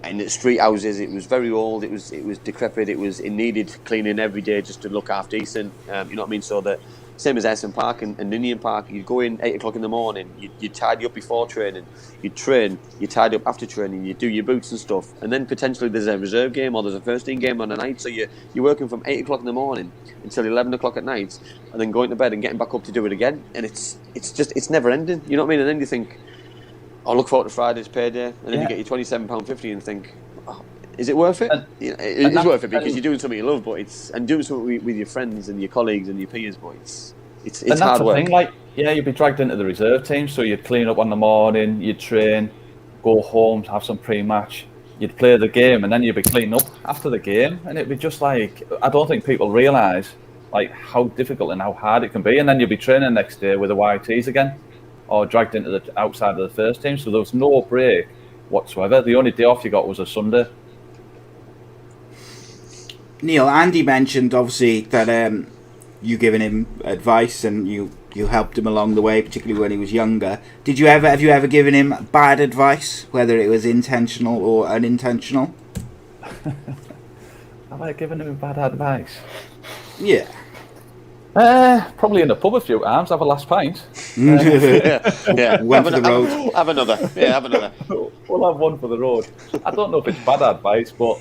in the street houses. It was very old. It was decrepit. It needed cleaning every day just to look half decent. You know what I mean? So that. Same as Essen Park and Ninian Park, you'd go in 8 o'clock in the morning, you'd tidy up before training, you'd train, you'd tidy up after training, you'd do your boots and stuff, and then potentially there's a reserve game or there's a first team game on a night, so you're working from 8 o'clock in the morning until 11 o'clock at night, and then going to bed and getting back up to do it again, and it's never ending, you know what I mean? And then you think, I'll look forward to Friday's payday, and then you get your £27.50 and think, oh, is it worth it? It is worth it because you're doing something you love, but and doing something with your friends and your colleagues and your peers, but it's and that's hard work. Thing, like, yeah, you'd be dragged into the reserve team, so you'd clean up on the morning, you'd train, go home, have some pre-match, you'd play the game, and then you'd be cleaning up after the game, and it'd be just like, I don't think people realise like how difficult and how hard it can be, and then you'd be training the next day with the YTs again, or dragged into the outside of the first team, so there was no break whatsoever. The only day off you got was a Sunday. Neil, Andy mentioned obviously that you giving him advice and you helped him along the way, particularly when he was younger. Have you ever given him bad advice, whether it was intentional or unintentional? Have I given him bad advice? Yeah. Probably in the pub a few times. Have a last pint. Yeah. One for the road. Have another. Yeah, have another. We'll have one for the road. I don't know if it's bad advice, but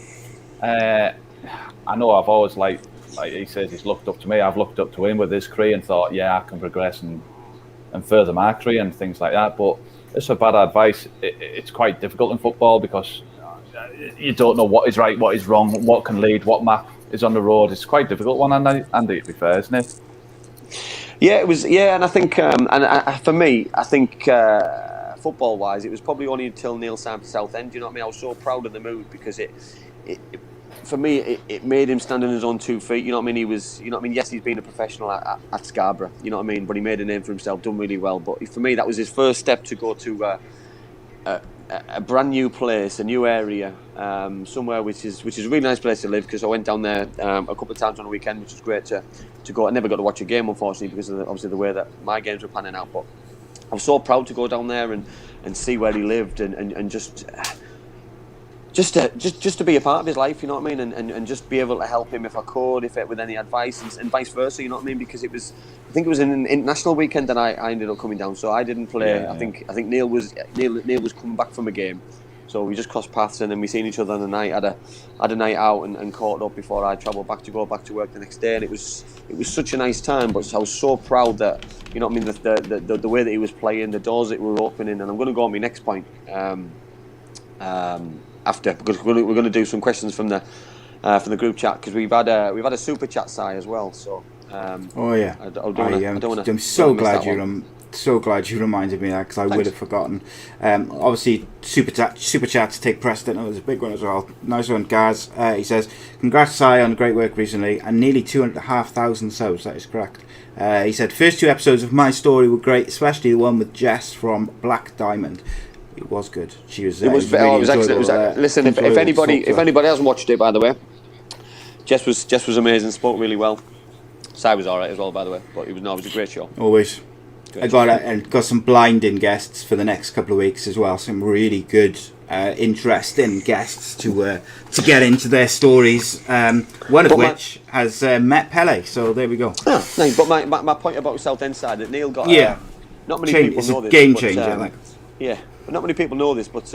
I know I've always like he says, he's looked up to me. I've looked up to him with his career and thought, yeah, I can progress and further my career and things like that. But it's a bad advice. It's quite difficult in football because you don't know what is right, what is wrong, what can lead, what map is on the road. It's quite a difficult one, Andy, to be fair, isn't it? Yeah, it was. Yeah, and I think, for me, I think football-wise, it was probably only until Neil signed for Southend. You know what I mean? I was so proud of the move because it for me, it made him stand on his own 2 feet. You know what I mean? He was, you know what I mean? Yes, he's been a professional at Scarborough. You know what I mean? But he made a name for himself, done really well. But for me, that was his first step to go to a brand new place, a new area, somewhere which is a really nice place to live. Because I went down there a couple of times on the weekend, which was great to go. I never got to watch a game, unfortunately, because of obviously the way that my games were panning out. But I was so proud to go down there and see where he lived and just to be a part of his life, you know what I mean, and just be able to help him if I could, with any advice, and vice versa, you know what I mean, because I think it was an international weekend that I ended up coming down, so I didn't play. Yeah. I think Neil was coming back from a game, so we just crossed paths and then we seen each other on the night, had a night out and caught up before I travelled back to work the next day, and it was such a nice time. But I was so proud that, you know what I mean, the way that he was playing, the doors that we were opening, and I'm going to go on my next point. After, because we're going to do some questions from the group chat, because we've had a super chat, Si, as well. So I'm so glad you reminded me of that, because I would have forgotten. Obviously, super chats take precedent. It was a big one as well. Nice one, Gaz. He says, "Congrats, Si, on the great work recently, and nearly 2,500 subs." That is correct. He said, "First 2 episodes of my story were great, especially the one with Jess from Black Diamond." It was good. She was. It was excellent. Listen, if anybody hasn't watched it, by the way, Jess was amazing. Spoke really well. Si was all right as well, by the way. But it was a great show. Always. I got some blinding guests for the next couple of weeks as well. Some really good, interesting guests to get into their stories. One of which has met Pele. So there we go. Oh, nice. But my point about Southend side, that Neil got. Not many people know this. It's a game changer. Yeah. But not many people know this, but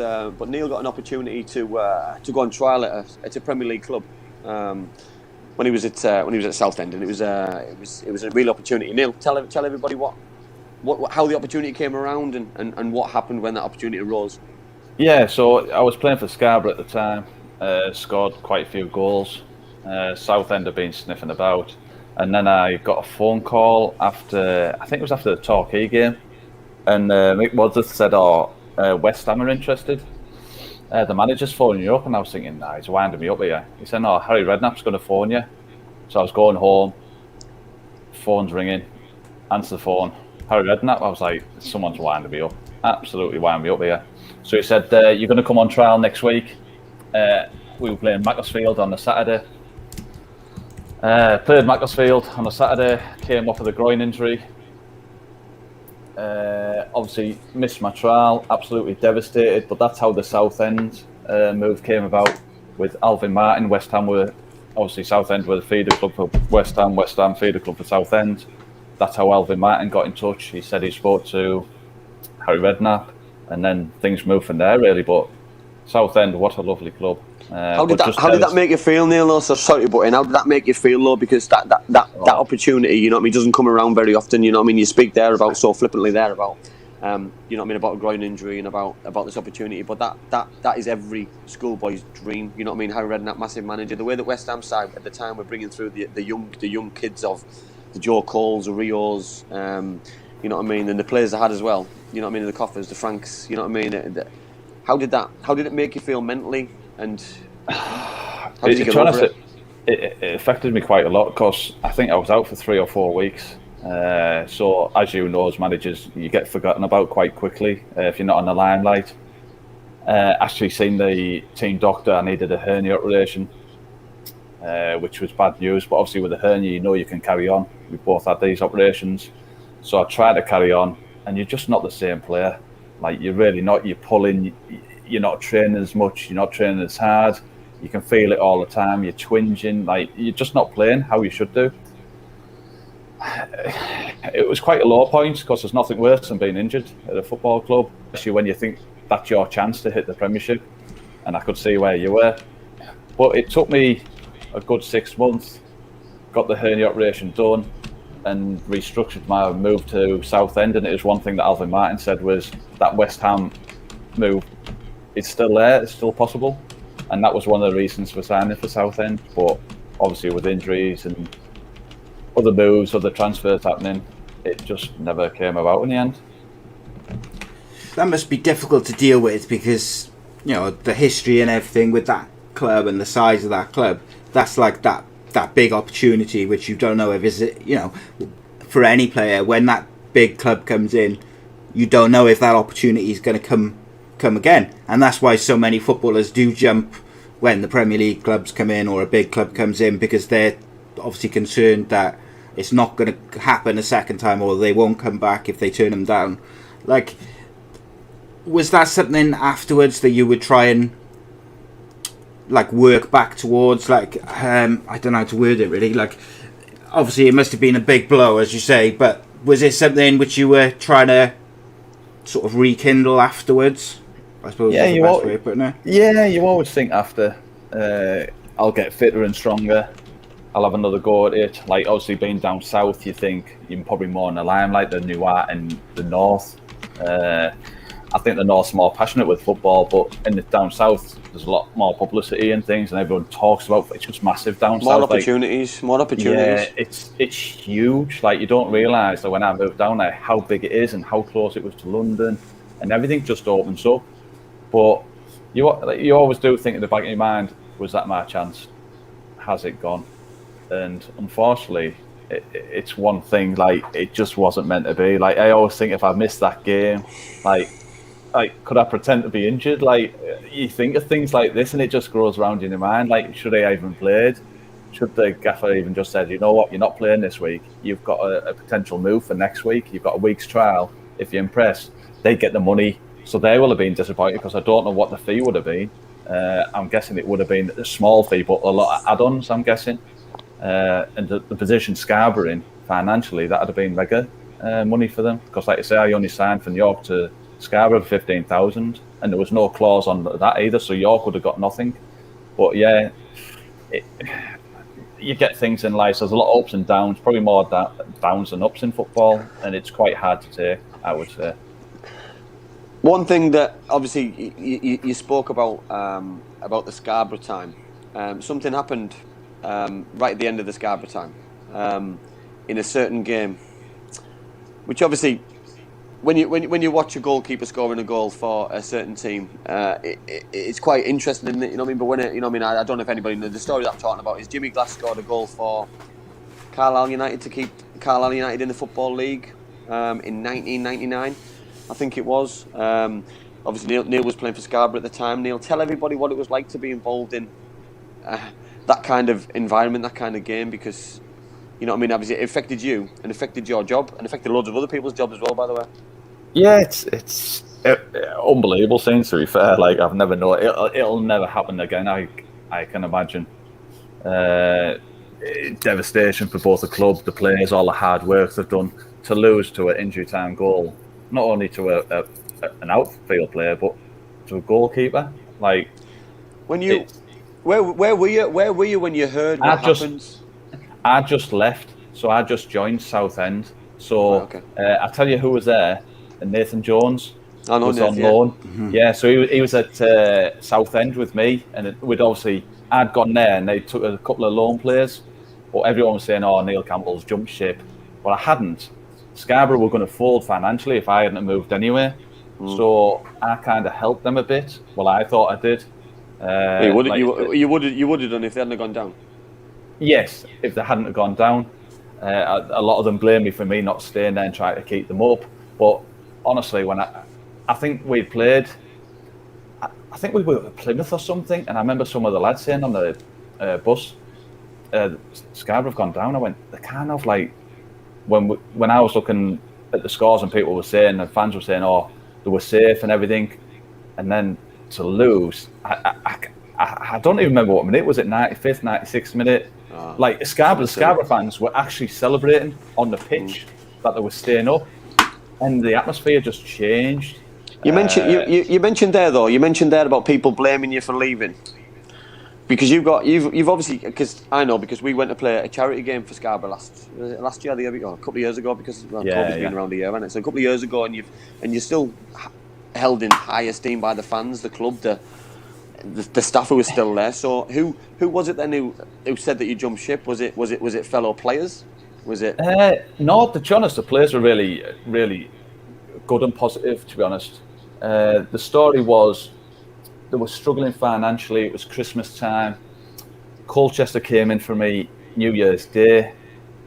Neil got an opportunity to go on trial at a Premier League club when he was at Southend, and it was a real opportunity. Neil, tell everybody how the opportunity came around and what happened when that opportunity arose. Yeah, so I was playing for Scarborough at the time. Scored quite a few goals. Southend had been sniffing about, and then I got a phone call after the Torquay game, and Mick Wadsworth said, West Ham are interested. The manager's phoning you up, and I was thinking, nah, he's winding me up here. He said, no, Harry Redknapp's going to phone you. So I was going home, phone's ringing, answer the phone, Harry Redknapp. I was like, someone's winding me up, absolutely winding me up here. So he said, you're going to come on trial next week. We were playing Macclesfield on the Saturday. Played Macclesfield on the Saturday, came off with a groin injury. Obviously missed my trial, absolutely devastated, but that's how the Southend move came about with Alvin Martin. West Ham were, obviously Southend were the feeder club for West Ham feeder club for Southend. That's how Alvin Martin got in touch. He said he spoke to Harry Redknapp, and then things moved from there really. But Southend, what a lovely club. How did that make you feel, Neil? So sorry to butt in. How did that make you feel, though? Because that opportunity, you know what I mean, doesn't come around very often. You know what I mean. You speak there about so flippantly there about, you know what I mean, about a groin injury and about this opportunity. But that is every schoolboy's dream. You know what I mean. Harry Redknapp, massive manager. The way that West Ham side at the time were bringing through the young kids of the Joe Coles, the Rios, you know what I mean, and the players they had as well. You know what I mean, the Coffers, the Franks. You know what I mean. How did it make you feel mentally? And how did you get over it? It affected me quite a lot, because I think I was out for 3 or 4 weeks. So as you know, as managers, you get forgotten about quite quickly if you're not on the limelight. Actually seen the team doctor. I needed a hernia operation, which was bad news. But obviously with a hernia, you know you can carry on. We both had these operations. So I tried to carry on, and you're just not the same player. Like, you're really not. You're pulling. You're not training as much, you're not training as hard, you can feel it all the time, you're twinging, like you're just not playing how you should do. It was quite a low point, because there's nothing worse than being injured at a football club, especially when you think that's your chance to hit the Premiership, and I could see where you were. But it took me a good 6 months, got the hernia operation done, and restructured my move to Southend. And it was one thing that Alvin Martin said, was that West Ham move, it's still there, it's still possible, and that was one of the reasons for signing for Southend. But obviously with injuries and other moves, other transfers happening, it just never came about in the end. that must be difficult to deal with because, you know, the history and everything with that club and the size of that club, that's like that big opportunity which you don't know if is it, you know, for any player when that big club comes in, you don't know if that opportunity is going to come again, and that's why so many footballers do jump when the Premier League clubs come in or a big club comes in, because they're obviously concerned that it's not going to happen a second time or they won't come back if they turn them down. Like, was that something afterwards that you would try and like work back towards? Like, I don't know how to word it really. Like, obviously it must have been a big blow, as you say, but was it something which you were trying to sort of rekindle afterwards? I suppose that's the best way of putting it. Yeah, you always think after, I'll get fitter and stronger, I'll have another go at it. Like, obviously being down south, you think you're probably more in the limelight than you are in the north. I think the north's more passionate with football, but in the down south, there's a lot more publicity and things, and everyone talks about it. It's just massive down more south. Opportunities. Yeah, it's huge. Like, you don't realise that when I moved down there, how big it is and how close it was to London, and everything just opens up. But you always do think in the back of your mind, was that my chance? Has it gone? And unfortunately, it's one thing, like, it just wasn't meant to be. Like, I always think if I missed that game, like could I pretend to be injured? Like, you think of things like this and it just grows around in your mind. Like, should I even played? Should the gaffer even just said, you know what, you're not playing this week, you've got a potential move for next week, you've got a week's trial, if you impress, they get the money. So they will have been disappointed because I don't know what the fee would have been. I'm guessing it would have been a small fee, but a lot of add-ons, I'm guessing. And the position Scarborough in, financially, that would have been mega money for them. Because, like I say, I only signed from York to Scarborough for 15,000, and there was no clause on that either, so York would have got nothing. But yeah, you get things in life. So there's a lot of ups and downs, probably more downs than ups in football, and it's quite hard to take, I would say. One thing that obviously you spoke about the Scarborough time. Something happened right at the end of the Scarborough time in a certain game, which obviously, when you watch a goalkeeper scoring a goal for a certain team, it's quite interesting, isn't it? You know what I mean? But when I don't know if anybody knows the story that I'm talking about. Is Jimmy Glass scored a goal for Carlisle United to keep Carlisle United in the Football League in 1999. I think it was. Obviously, Neil was playing for Scarborough at the time. Neil, tell everybody what it was like to be involved in that kind of environment, that kind of game, because, you know what I mean, obviously it affected you and affected your job and affected loads of other people's jobs as well, by the way. Yeah, it's unbelievable thing, to be fair. Like, I've never known it'll never happen again, I can imagine. Devastation for both the club, the players, all the hard work they've done, to lose to an injury time goal, not only to an outfield player but to a goalkeeper. Like, when you where were you when you heard what happened? I just left, so I just joined Southend. So I tell you who was there, Nathan Jones was on loan. Mm-hmm. Yeah, so he was at Southend with me, and I'd gone there and they took a couple of loan players, but everyone was saying, oh, Neil Campbell's jumped ship. But I hadn't. Scarborough were going to fold financially if I hadn't moved anywhere. So I kind of helped them a bit. Well, I thought I did. You would have done if they hadn't gone down. Yes, if they hadn't gone down. A lot of them blame me for me not staying there and trying to keep them up. But honestly, when I think we played, I think we were at Plymouth or something, and I remember some of the lads saying on the bus, Scarborough have gone down. I went, they kind of like, when I was looking at the scores and people were saying, and fans were saying, oh, they were safe and everything, and then to lose, I don't even remember what minute was it, 95th, 96th minute. Like, Scarborough fans were actually celebrating on the pitch that they were staying up, and the atmosphere just changed. You mentioned there about people blaming you for leaving, because you've obviously, because I know, because we went to play a charity game for Scarborough last year, a couple of years ago, because COVID's been around a year, hasn't it? So a couple of years ago, and you're still held in high esteem by the fans, the club, the staff who was still there. So who was it then who said that you jumped ship? Was it fellow players? Was it? No, to be honest, the players were really, really good and positive, to be honest. The story was they were struggling financially. It was Christmas time. Colchester came in for me New Year's Day.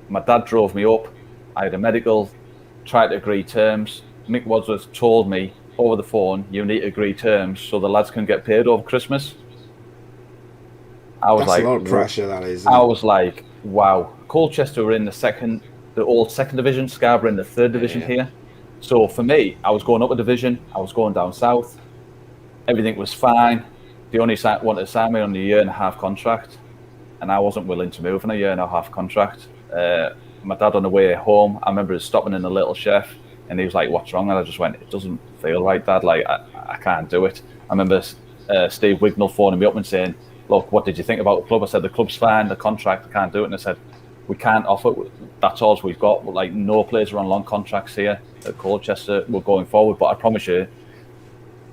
My dad drove me up. I had a medical, tried to agree terms. Mick Wadsworth told me over the phone, you need to agree terms so the lads can get paid over Christmas. I was That's like, a lot of pressure, that is. I was like, wow. Colchester were in the old second division, Scarborough in the third division here. So for me, I was going up a division, I was going down south. Everything was fine. They only wanted to sign me on a 1.5-year contract, and I wasn't willing to move on a 1.5-year contract. My dad on the way home, I remember stopping in a Little Chef, and he was like, "What's wrong?" And I just went, "It doesn't feel right, Dad. Like I can't do it." I remember Steve Wignall phoning me up and saying, "Look, what did you think about the club?" I said, "The club's fine, the contract, I can't do it." And I said, "We can't offer. That's all we've got. Like no players are on long contracts here at Colchester. We're going forward, but I promise you,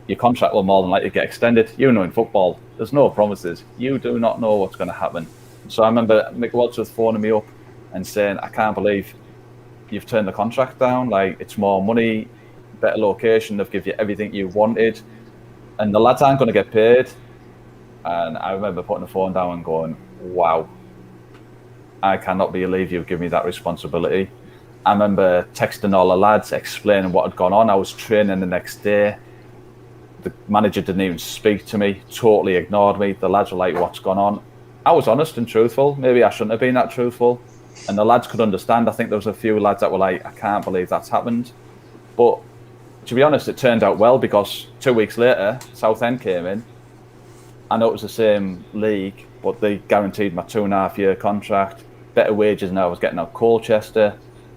your contract will more than likely get extended. You know, in football, there's no promises. You do not know what's going to happen." So I remember Mick Wadsworth phoning me up and saying, "I can't believe you've turned the contract down. Like, it's more money, better location. They've given you everything you wanted, and the lads aren't going to get paid." And I remember putting the phone down and going, "Wow, I cannot believe you've given me that responsibility." I remember texting all the lads, explaining what had gone on. I was training the next day. The manager didn't even speak to me, totally ignored me. The lads were like, "What's gone on?" I was honest and truthful. Maybe I shouldn't have been that truthful. And the lads could understand. I think there was a few lads that were like, "I can't believe that's happened." But to be honest, it turned out well, because 2 weeks later, Southend came in. I know it was the same league, but they guaranteed my 2.5-year contract, better wages than I was getting at Colchester,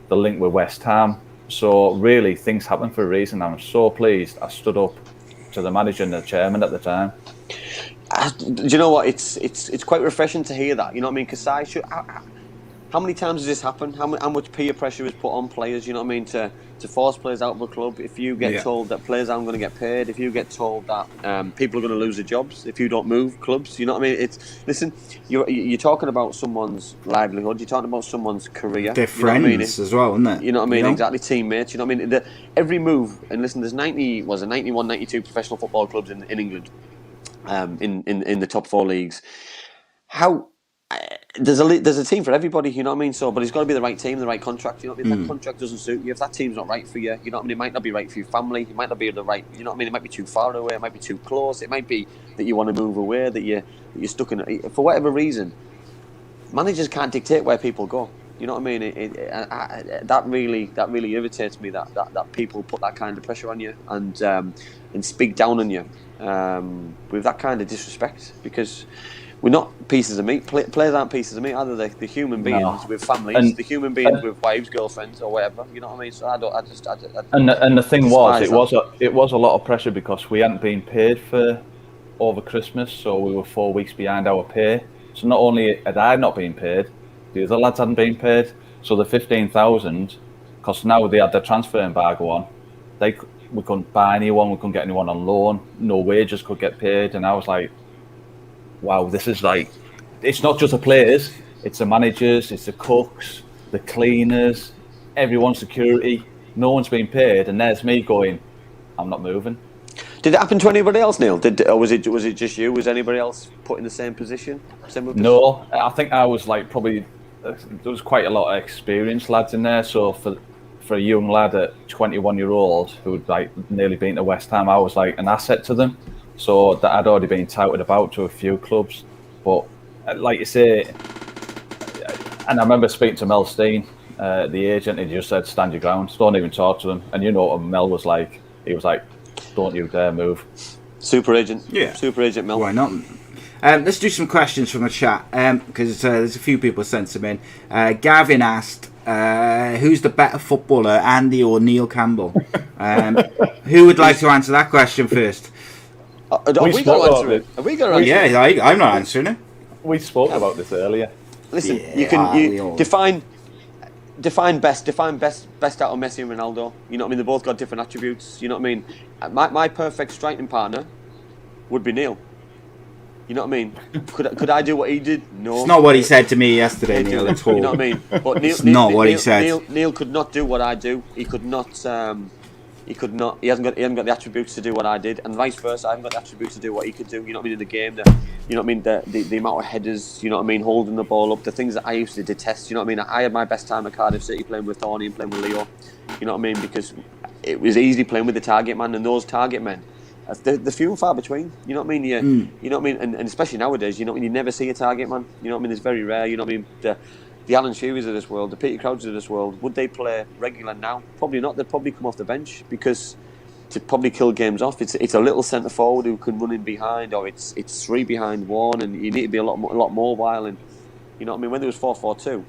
the link with West Ham. So really, things happen for a reason. I'm so pleased I stood up to the manager and the chairman at the time. Do you know what? It's quite refreshing to hear that. You know what I mean? Because how many times does this happen? How much peer pressure is put on players? You know what I mean? To force players out of a club. If you get told that players aren't going to get paid, if you get told that people are going to lose their jobs if you don't move clubs, you know what I mean? Listen, you're talking about someone's livelihood. You're talking about someone's career. Their friends, you know, as well, isn't it? You know what I mean? Exactly, teammates. You know what I mean? Every move. And listen, there's 91, 92 professional football clubs in England. In the top 4 leagues, there's a team for everybody, you know what I mean. So, but it's got to be the right team, the right contract. You know what I mean? If that contract doesn't suit you, if that team's not right for you, you know what I mean. It might not be right for your family. It might not be the right. You know what I mean? It might be too far away. It might be too close. It might be that you want to move away. That you're stuck in for whatever reason. Managers can't dictate where people go. You know what I mean? That really irritates me. That people put that kind of pressure on you and speak down on you with that kind of disrespect, because we're not pieces of meat. Players aren't pieces of meat either. They're human beings with families. The human beings with wives, girlfriends, or whatever. You know what I mean? So And the thing was, it was a lot of pressure because we hadn't been paid for over Christmas, so we were 4 weeks behind our pay. So not only had I not been paid, the other lads hadn't been paid. So the 15,000, because now they had the transfer embargo on, we couldn't buy anyone, we couldn't get anyone on loan, no wages could get paid. And I was like, wow, this is like, it's not just the players, it's the managers, it's the cooks, the cleaners, everyone's security, no one's been paid, and there's me going, I'm not moving. Did it happen to anybody else, Neil? Or was it just you? Was anybody else put in the same position? No, I think I was like probably, there was quite a lot of experienced lads in there. So for a young lad at 21-year-old who'd like nearly been to West Ham, I was like an asset to them. So that I'd already been touted about to a few clubs. But like you say, and I remember speaking to Mel Steen, the agent, and he just said, stand your ground, don't even talk to them. And you know what Mel was like? He was like, don't you dare move. Super agent. Yeah. Super agent, Mel. Why not? Let's do some questions from the chat, because there's a few people sent them in. Gavin asked, who's the better footballer, Andy or Neil Campbell? Who would like to answer that question first? Are we going to answer it? Are we going to answer it? Yeah, I'm not answering it. We spoke about this earlier. Listen, you define best out of Messi and Ronaldo. You know what I mean? They both got different attributes. You know what I mean? My perfect striking partner would be Neil. You know what I mean? Could I do what he did? No. It's not what he said to me yesterday, Neil, at all. You know what I mean? But It's not what he said. Neil could not do what I do. He could not he could not. He hasn't got the attributes to do what I did, and vice versa. I haven't got the attributes to do what he could do. You know what I mean? In the game, you know what I mean? The amount of headers. You know what I mean? Holding the ball up, the things that I used to detest. You know what I mean? I had my best time at Cardiff City playing with Thorny and playing with Leo. You know what I mean? Because it was easy playing with the target man, and those target men, they're few and far between. You know what I mean? You know what I mean? And especially nowadays, you know what I mean? You never see a target man. You know what I mean? It's very rare. You know what I mean? The Alan Shearers of this world, the Peter Crouches of this world, would they play regular now? Probably not. They'd probably come off the bench because to probably kill games off, it's a little centre forward who can run in behind, or it's three behind one, and you need to be a lot mobile. And you know what I mean? When there was 4-4-2,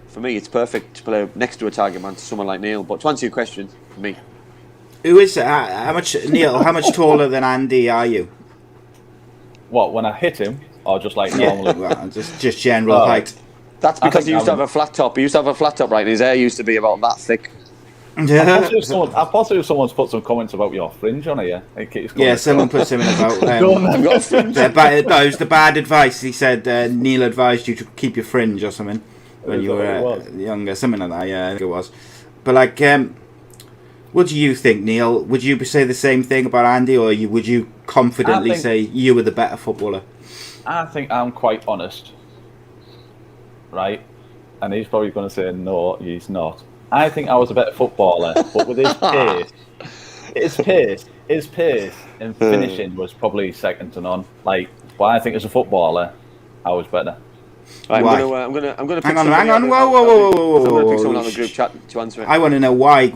for me, it's perfect to play next to a target man, to someone like Neil. But to answer your question, for me, who is how much Neil? How much taller than Andy are you? What, when I hit him, or just like normally? Well, just general height. That's because he used to have a flat top. He used to have a flat top, right? And his hair used to be about that thick. I possibly someone's put some comments about your fringe on here. Someone put something about I've got a fringe. no, it was the bad advice. He said Neil advised you to keep your fringe or something when you were younger, something like that. Yeah, I think it was. But like, what do you think, Neil? Would you say the same thing about Andy, or would you confidently say you were the better footballer? I think I'm quite honest, right? And he's probably going to say no, he's not. I think I was a better footballer, but with his pace and finishing was probably second to none. Like, but I think as a footballer, I was better. Right, I'm gonna hang on. Whoa. I'm gonna pick someone on the group chat to answer it. I want to know why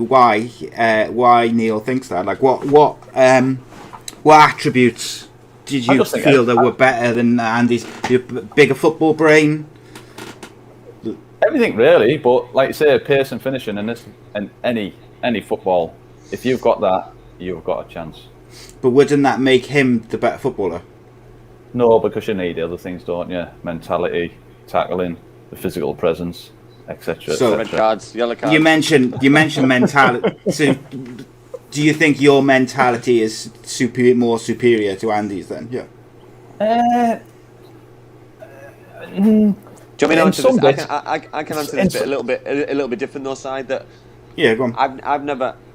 Neil thinks that. Like, what attributes did you feel that were better than Andy's? Your bigger football brain. Everything really, but like you say, pace and finishing, and any football, if you've got that, you've got a chance. But wouldn't that make him the better footballer? No, because you need other things, don't you? Mentality, tackling, the physical presence, etc. So, red cards, yellow cards. You mentioned mentality. So, do you think your mentality is more superior to Andy's then? Yeah. Do you want me to answer this? I can answer this bit a little bit different though, side that. Yeah, go on.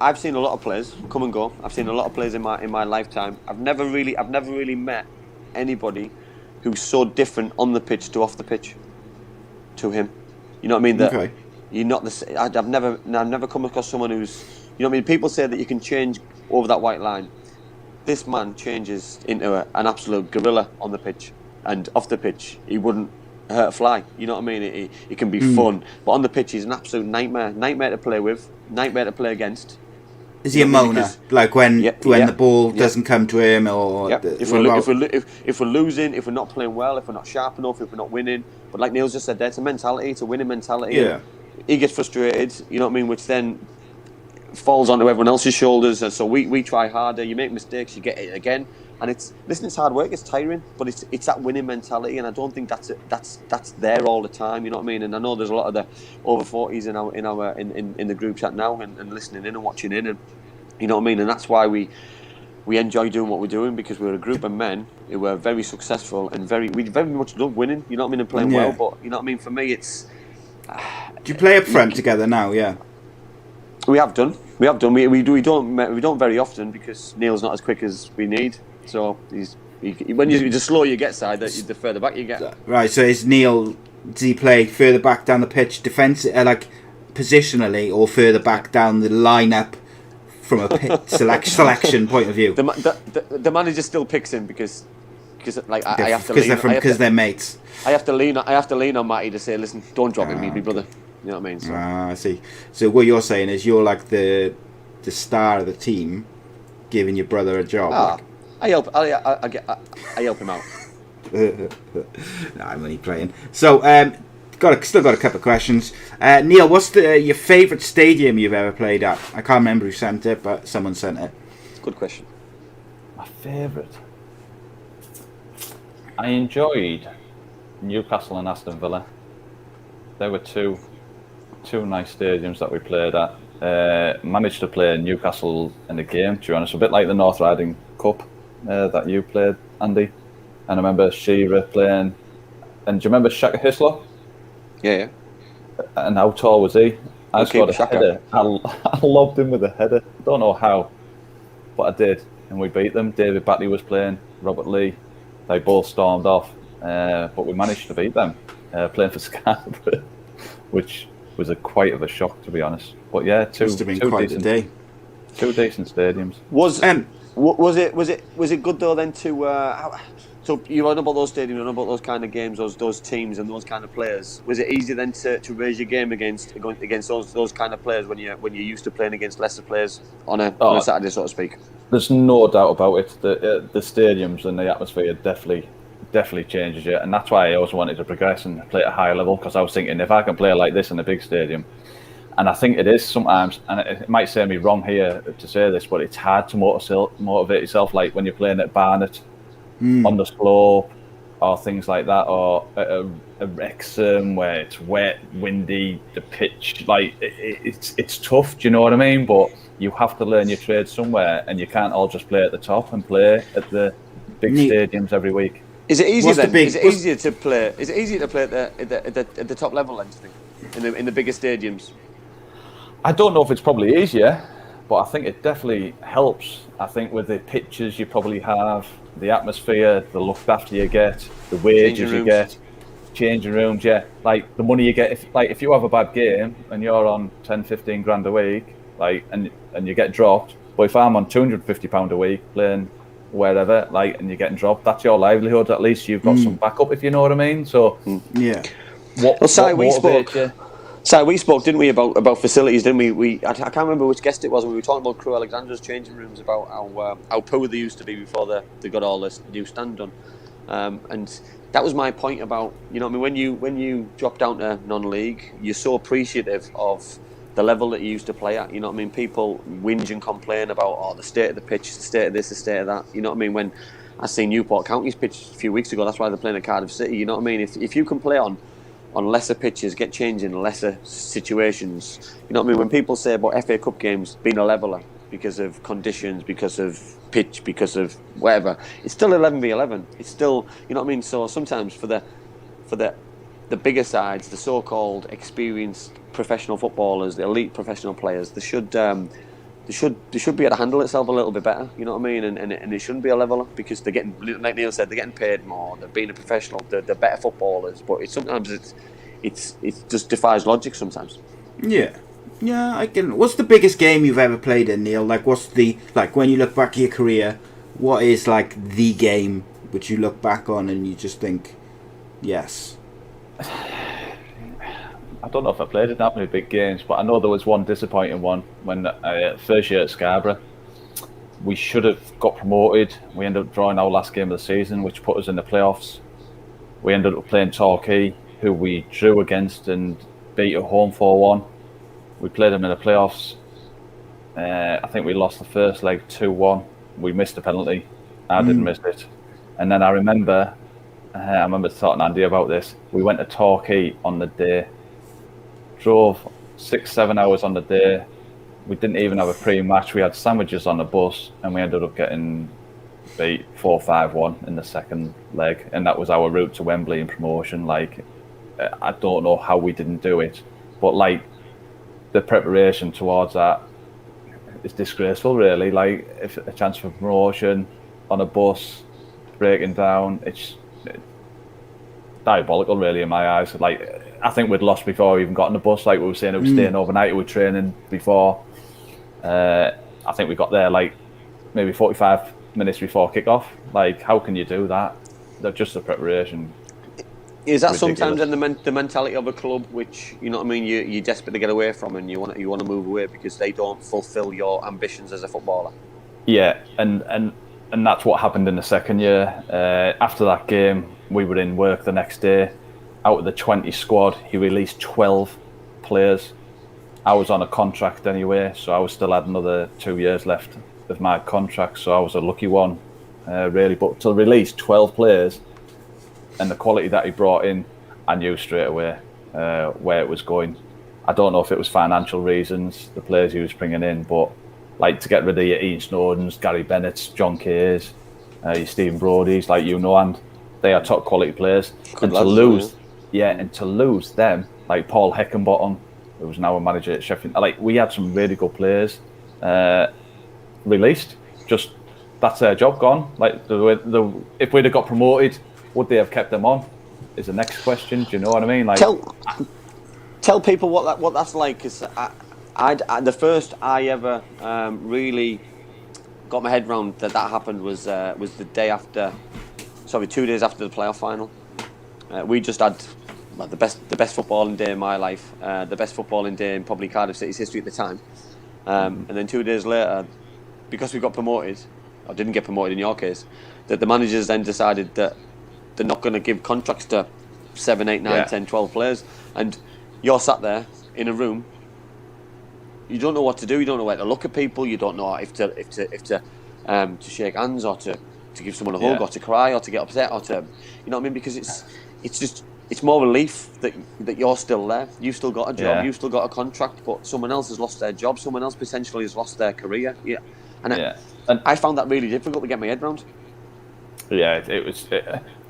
I've seen a lot of players come and go. I've seen a lot of players in my lifetime. I've never really met anybody who's so different on the pitch to off the pitch to him. You know what I mean? That you're not the. I've never come across someone who's. You know what I mean? People say that you can change over that white line. This man changes into an absolute gorilla on the pitch, and off the pitch he wouldn't hurt a fly. You know what I mean? It can be fun, but on the pitch he's an absolute nightmare to play with, nightmare to play against. Is he a moaner? Like when the ball doesn't come to him, or if we're losing, if we're not playing well, if we're not sharp enough, if we're not winning. But like Neil's just said, there, it's a mentality, it's a winning mentality. Yeah. He gets frustrated. You know what I mean? Which then falls onto everyone else's shoulders, and so we try harder. You make mistakes, you get it again. And it's hard work, it's tiring, but it's that winning mentality, and I don't think that's there all the time. You know what I mean? And I know there's a lot of the over 40s in the group chat now, and listening in and watching in, and you know what I mean. And that's why we enjoy doing what we're doing, because we're a group of men who were very successful and we very much love winning. You know what I mean, and playing well. But you know what I mean. For me, it's. Do you play up front together now? Yeah. We have done. We don't very often because Neil's not as quick as we need. So when you the slower you get, side, the further back you get. Right. So does he play further back down the pitch, like positionally, or further back down the lineup from a selection point of view? The manager still picks him because like I have to because they're mates. I have to lean on Matty to say, listen, don't drop him, me brother. You know what I mean? So. I see. So what you're saying is you're like the star of the team, giving your brother a job. I help him out. No, I'm only playing. So, still got a couple of questions. Neil, what's your favourite stadium you've ever played at? I can't remember who sent it, but someone sent it. Good question. My favourite. I enjoyed Newcastle and Aston Villa. There were two nice stadiums that we played at. Managed to play Newcastle in the game, to be honest, a bit like the North Riding Cup that you played, Andy. And I remember Shearer playing. And do you remember Shaka Hisler? Yeah. And how tall was he? I scored a header. I lobbed him with a header. Don't know how, but I did, and we beat them. David Batley was playing, Robert Lee. They both stormed off, but we managed to beat them, playing for Scarborough, which was quite of a shock, to be honest. But yeah, two decent stadiums. Was it good though then to? So you know about those stadiums, you know about those kind of games, those teams and those kind of players. Was it easy then to raise your game against those kind of players when you're used to playing against lesser players on a Saturday, so to speak? There's no doubt about it. The stadiums and the atmosphere definitely changes you, and that's why I always wanted to progress and play at a higher level, because I was thinking if I can play like this in a big stadium, and I think it is sometimes, and it might say me wrong here to say this, but it's hard to motivate yourself, like when you're playing at Barnet. On the slope or things like that, or at a Wrexham where it's wet, windy, the pitch, like it's tough, do you know what I mean? But you have to learn your trade somewhere, and you can't all just play at the top and play at the big stadiums every week. Is it easier then? Is it easier to play at the top level then, do you think, in the bigger stadiums? I don't know if it's probably easier, but I think it definitely helps. I think with the pitches you probably have, the atmosphere, the looked after you get, the wages you get, changing rooms, yeah. Like the money you get, if you have a bad game and you're on 10-15 grand a week, like and you get dropped, but if I'm on £250 a week playing wherever, like, and you're getting dropped, that's your livelihood. At least you've got some backup, if you know what I mean. So yeah. We spoke, didn't we, about facilities, didn't we? I can't remember which guest it was. We were talking about Crew Alexandra's changing rooms, about how poor they used to be before they got all this new stand done. And that was my point about, you know what I mean, when you drop down to non-league, you're so appreciative of the level that you used to play at. You know what I mean? People whinge and complain about the state of the pitch, the state of this, the state of that. You know what I mean? When I seen Newport County's pitch a few weeks ago, that's why they're playing at Cardiff City. You know what I mean? If you can play on lesser pitches, get changed in lesser situations. You know what I mean? When people say about FA Cup games being a leveller because of conditions, because of pitch, because of whatever, it's still 11v11. It's still, you know what I mean? So sometimes for the bigger sides, the so-called experienced professional footballers, the elite professional players, they should be able to handle itself a little bit better. You know what I mean? And it shouldn't be a leveller, because they're getting, like Neil said, they're getting paid more. They're being a professional. They're better footballers. But sometimes it just defies logic sometimes. Yeah, I can. What's the biggest game you've ever played in, Neil? Like, what's the, like, when you look back at your career, what is like the game which you look back on and you just think, yes? I don't know if I played in that many big games, but I know there was one disappointing one when first year at Scarborough. We should have got promoted. We ended up drawing our last game of the season, which put us in the playoffs. We ended up playing Torquay, who we drew against and beat at home 4-1. We played them in the playoffs. I think we lost the first leg 2-1. We missed a penalty. I didn't miss it. And then I remember talking to Andy about this. We went to Torquay on the day. Drove 6-7 hours on the day. We didn't even have a pre-match. We had sandwiches on the bus, and we ended up getting beat 4-5-1 in the second leg, and that was our route to Wembley in promotion. Like, I don't know how we didn't do it, but like the preparation towards that is disgraceful, really. Like, if a chance for promotion on a bus, breaking down, it's diabolical, really, in my eyes. Like, I think we'd lost before we even got on the bus. Like we were saying, it was staying overnight. We were training before. I think we got there like maybe 45 minutes before kick-off. Like, how can you do that? They're just the preparation. Is that ridiculous. Sometimes in the mentality of a club, which, you know what I mean, you're desperate to get away from, and you want to move away because they don't fulfil your ambitions as a footballer? Yeah, and that's what happened in the second year. After that game, we were in work the next day. Out of the 20 squad, he released 12 players. I was on a contract anyway, so I still had another 2 years left of my contract, so I was a lucky one, really. But to release 12 players and the quality that he brought in, I knew straight away where it was going. I don't know if it was financial reasons, the players he was bringing in, but like to get rid of your Ian Snowdens, Gary Bennett's, John Kay's, your Stephen Brody's, like, you know, and they are top quality players. And to lose them, like Paul Heckenbottom, who was now a manager at Sheffield. Like, we had some really good players released. Just, that's their job gone. Like, if we'd have got promoted, would they have kept them on? Is the next question. Do you know what I mean? Like, tell people what that's like. Cause the first I ever really got my head round that happened was the day after. 2 days after the playoff final. We just had the best footballing day in my life, the best footballing day in probably Cardiff City's history at the time. And then 2 days later, because we got promoted, or didn't get promoted in your case, that the managers then decided that they're not going to give contracts to 7, 8, 9, 10, 12 players. And you're sat there in a room, you don't know what to do, you don't know where to look at people, you don't know if to shake hands or to give someone a hug or to cry or to get upset or to, you know what I mean? Because it's more relief that you're still there. You've still got a job, you've still got a contract, but someone else has lost their job, someone else potentially has lost their career. And I found that really difficult to get my head around. Yeah, it was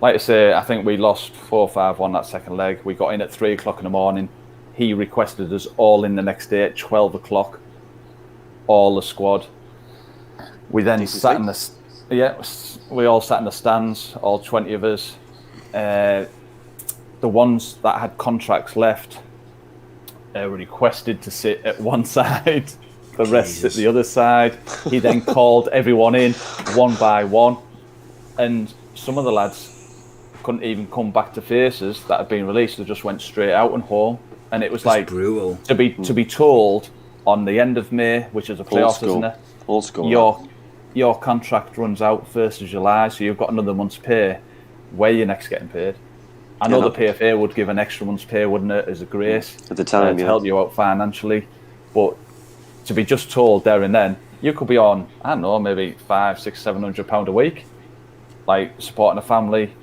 like I say, I think we lost 4-5-1 that second leg. We got in at 3 o'clock in the morning. He requested us all in the next day at 12 o'clock, all the squad. We then sat in the we all sat in the stands, all 20 of us. The ones that had contracts left were requested to sit at one side, the rest at the other side. He then called everyone in one by one, and some of the lads couldn't even come back to faces that had been released. They just went straight out and home, and it was like brutal to be told on the end of May, which is a playoff, isn't it? Old school. Your contract runs out 1st of July, so you've got another month's pay. Where you're next getting paid? I know the PFA would give an extra month's pay, wouldn't it, as a grace at the time, to help you out financially. But to be just told there and then, you could be on, I don't know, maybe £500, £600, £700 a week, like supporting a family.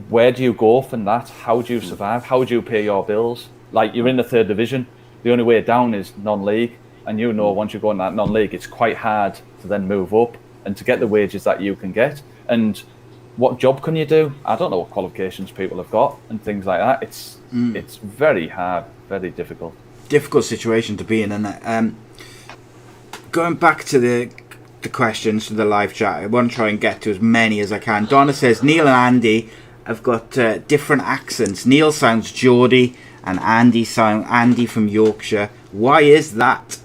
Where do you go from that? How do you survive? How do you pay your bills? Like, you're in the 3rd division. The only way down is non-league. And you know, once you go in that non-league, it's quite hard to then move up and to get the wages that you can get. And what job can you do? I don't know what qualifications people have got and things like that. It's very hard, very difficult. Difficult situation to be in, isn't it? Going back to the questions to the live chat, I want to try and get to as many as I can. Donna says Neil and Andy have got different accents. Neil sounds Geordie and Andy from Yorkshire. Why is that?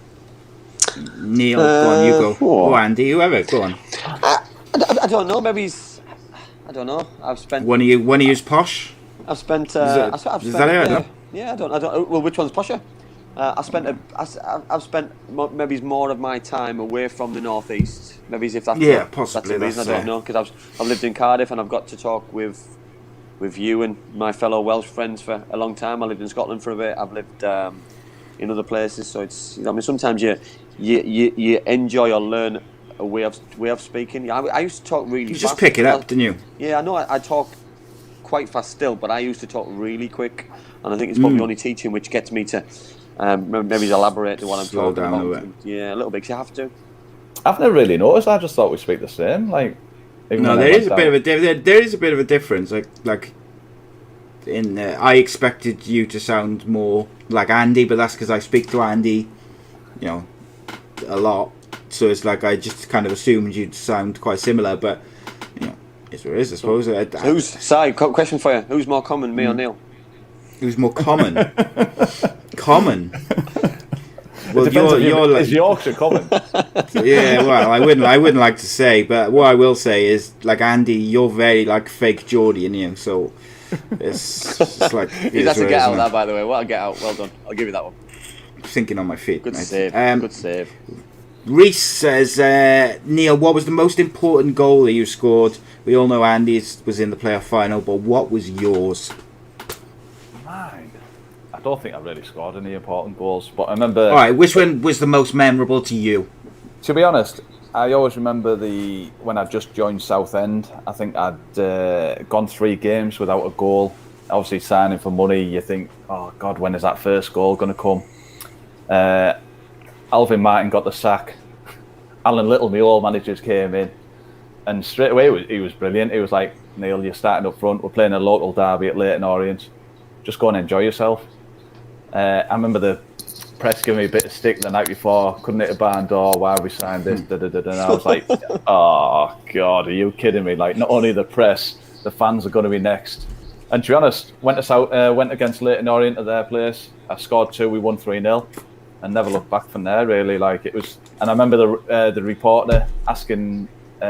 Neil, go on, you go. Or Andy, whoever, go on. I don't know. Maybe I don't know. I've spent. One of you's posh. I've spent. Is that it? Yeah, I don't. Well, which one's posher? I've spent maybe more of my time away from the northeast. Maybe if that's possibly that's the reason. I don't know, because I've lived in Cardiff and I've got to talk with you and my fellow Welsh friends for a long time. I lived in Scotland for a bit. I've lived in other places, so it's, you know, I mean, sometimes you enjoy or learn a way of speaking. I used to talk really fast. You just pick it up, didn't you? Yeah, I know. I talk quite fast still, but I used to talk really quick, and I think it's probably only teaching which gets me to maybe elaborate to what I'm Slow talking down about. a bit. Yeah, a little bit. 'Cause you have to. I've never really noticed. I just thought we speak the same. Like, no, there is a bit of a difference. Like in I expected you to sound more like Andy, but that's because I speak to Andy, you know, a lot. So it's like I just kind of assumed you'd sound quite similar, but you know, it's what it is, I suppose. Question for you: who's more common, me or Neil? Who's more common? Common. Well, you're like, is Yorkshire common? Yeah, well, I wouldn't like to say, but what I will say is, like Andy, you're very like fake Geordie in you, so it's like. That's a get out, that, by the way. What a get out! Well done. I'll give you that one. Thinking on my feet. Good mate. save. Good save. Reese says, Neil, what was the most important goal that you scored? We all know Andy's was in the playoff final, but what was yours? Mine? I don't think I really scored any important goals, but I remember... Alright, which one was the most memorable to you? To be honest, I always remember when I just joined Southend. I think I'd gone 3 games without a goal. Obviously signing for money, you think, oh God, when is that first goal going to come? Alvin Martin got the sack. Alan Little, my old managers, came in, and straight away he was brilliant. He was like, Neil, you're starting up front. We're playing a local derby at Leyton Orient. Just go and enjoy yourself. I remember the press giving me a bit of stick the night before, couldn't hit a barn door, why have we signed this, and I was like, oh God, are you kidding me? Like, not only the press, the fans are going to be next. And to be honest, went against Leyton Orient at their place. I scored 2, we won 3-0, and never looked back from there. Really, like it was. And I remember the reporter asking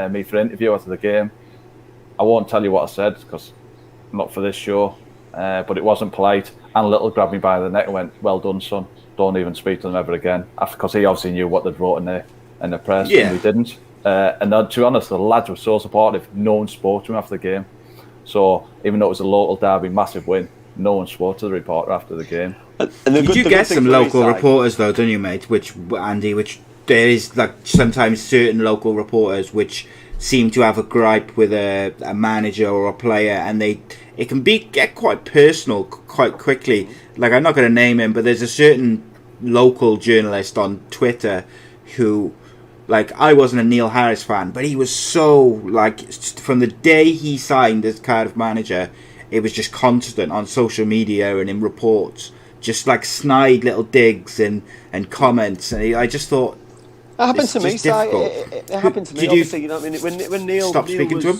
me for an interview after the game. I won't tell you what I said because not for this show, but it wasn't polite. And Little grabbed me by the neck and went, "Well done, son. Don't even speak to them ever again." Because he obviously knew what they'd wrote in the press, and we didn't. And to be honest, the lads were so supportive. No one spoke to him after the game. So even though it was a local derby, massive win, no one spoke to the reporter after the game. And you do get some local reporters though, don't you, mate? Which there is like sometimes certain local reporters which seem to have a gripe with a manager or a player, and it can get quite personal quite quickly. Like, I'm not going to name him, but there's a certain local journalist on Twitter who, like, I wasn't a Neil Harris fan, but he was so, like, from the day he signed as Cardiff manager, it was just constant on social media and in reports, just like snide little digs and comments, and I just thought it happened to me. It happened to me. Obviously, you know what I mean. When Neil speaking to him,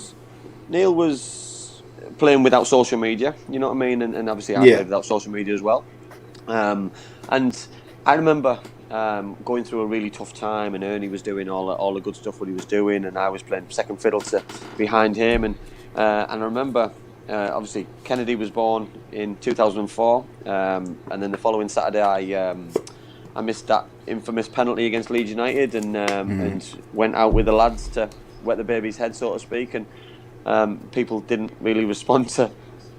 Neil was playing without social media. You know what I mean, and obviously I played without social media as well. And I remember going through a really tough time, and Ernie was doing all the good stuff what he was doing, and I was playing second fiddle behind him, and I remember. Obviously, Kennedy was born in 2004, and then the following Saturday, I missed that infamous penalty against Leeds United, and went out with the lads to wet the baby's head, so to speak. And people didn't really respond to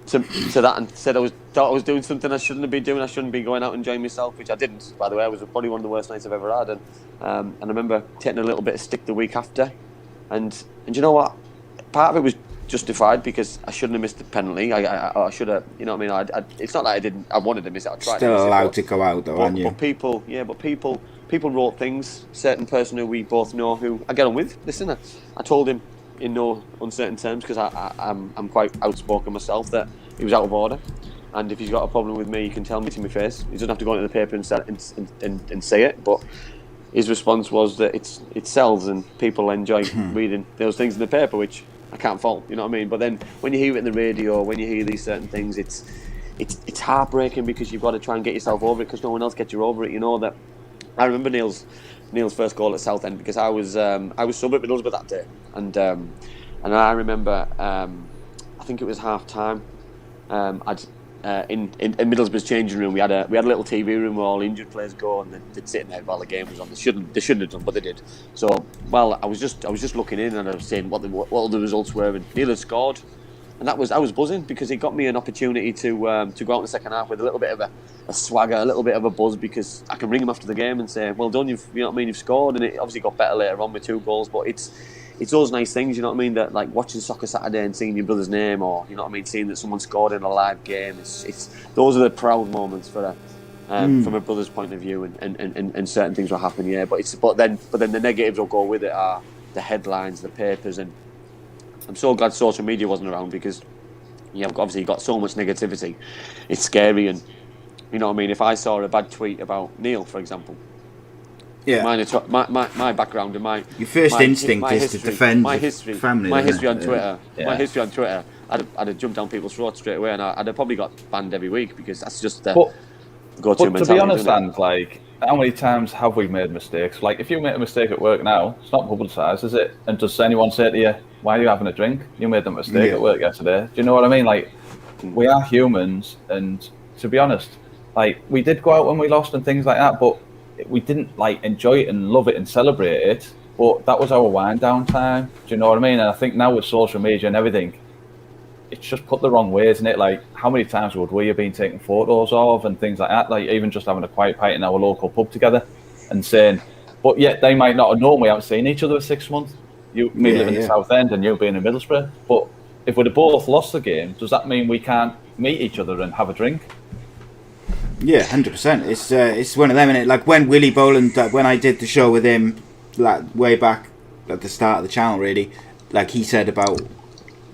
that, and said thought I was doing something I shouldn't have been doing. I shouldn't be going out and enjoying myself, which I didn't. By the way, it was probably one of the worst nights I've ever had. And I remember taking a little bit of stick the week after, and you know what? Part of it was justified because I shouldn't have missed the penalty. I should have, you know what I mean? It's not like I wanted to miss it. I tried. Still allowed to go out though, aren't you? But people wrote things. Certain person who we both know who I get on with. Listen, I told him in no uncertain terms because I'm quite outspoken myself that he was out of order, and if he's got a problem with me, he can tell me to my face. He doesn't have to go into the paper and say it. But his response was that it sells and people enjoy reading those things in the paper, which I can't fault, you know what I mean? But then when you hear it in the radio, when you hear these certain things, it's heartbreaking because you've got to try and get yourself over it because no one else gets you over it. You know that. I remember Neil's first goal at Southend because I was subbed at Middlesbrough that day, and I remember I think it was half time. In Middlesbrough's changing room, we had a little TV room where all injured players go, and they'd sit in there while the game was on. They shouldn't have done, but they did. So, well, I was just looking in and I was saying what all the results were, and Neil had scored, and I was buzzing because it got me an opportunity to go out in the second half with a little bit of a swagger, a little bit of a buzz, because I can ring him after the game and say, "Well done, you know what I mean, you've scored," and it obviously got better later on with 2 goals, but it's those nice things, you know what I mean, that like watching Soccer Saturday and seeing your brother's name, or you know what I mean, seeing that someone scored in a live game. It's those are the proud moments from a brother's point of view, and certain things will happen, but then the negatives will go with it are the headlines, the papers, and I'm so glad social media wasn't around because obviously you got so much negativity. It's scary, and you know what I mean, if I saw a bad tweet about Neil, for example. Yeah, my background and your first instinct is to defend my history, family. My history on Twitter, I'd have jumped down people's throats straight away, and I'd have probably got banned every week because that's just the go-to mentality. To be honest, and like, how many times have we made mistakes? Like, if you make a mistake at work now, it's not publicised, is it? And does anyone say to you, "Why are you having a drink? You made a mistake at work yesterday"? Do you know what I mean? Like, we are humans, and to be honest, like, we did go out when we lost and things like that, but we didn't like enjoy it and love it and celebrate it, but that was our wind down time. Do you know what I mean? And I think now with social media and everything, it's just put the wrong way, isn't it? Like, how many times would we have been taking photos of and things like that? Like, even just having a quiet pint in our local pub together and saying, but yet they might not have known we haven't seen each other for 6 months. Me living in the South End and you being in Middlesbrough. But if we'd have both lost the game, does that mean we can't meet each other and have a drink? Yeah, 100%. It's one of them, innit? Like when Willie Boland, when I did the show with him, like way back at the start of the channel, really, like he said about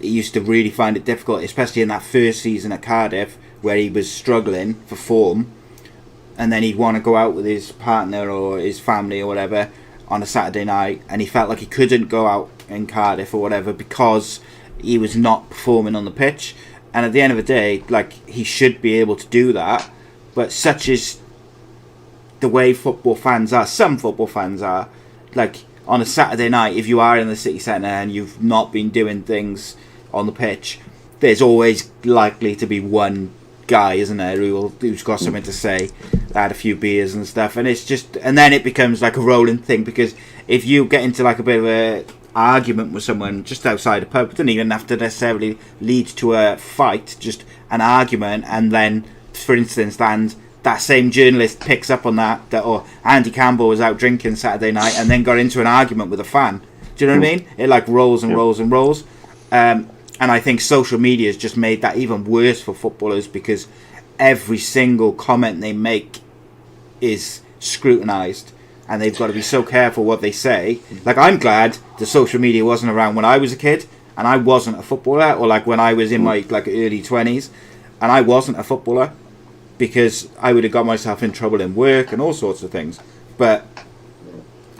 he used to really find it difficult, especially in that first season at Cardiff, where he was struggling for form. and then he'd want to go out with his partner or his family or whatever on a Saturday night, and he felt like he couldn't go out in Cardiff or whatever because he was not performing on the pitch. And at the end of the day, like, he should be able to do that, but such is the way football fans are. Some football fans are, like, on a Saturday night, if you are in the city centre and you've not been doing things on the pitch, there's always likely to be one guy, isn't there, who's got something to say, had a few beers and stuff, and it's just, and then it becomes like a rolling thing, because if you get into like a bit of a argument with someone just outside a pub, it doesn't even have to necessarily lead to a fight, just an argument, and then, for instance, that same journalist picks up on that or Andy Campbell was out drinking Saturday night and then got into an argument with a fan. Do you know what I mean? It like rolls and rolls and rolls. And I think social media has just made that even worse for footballers, because every single comment they make is scrutinised, and they've got to be so careful what they say. Like, I'm glad the social media wasn't around when I was a kid and I wasn't a footballer, or like when I was in my like early 20s and I wasn't a footballer, because I would have got myself in trouble in work and all sorts of things. But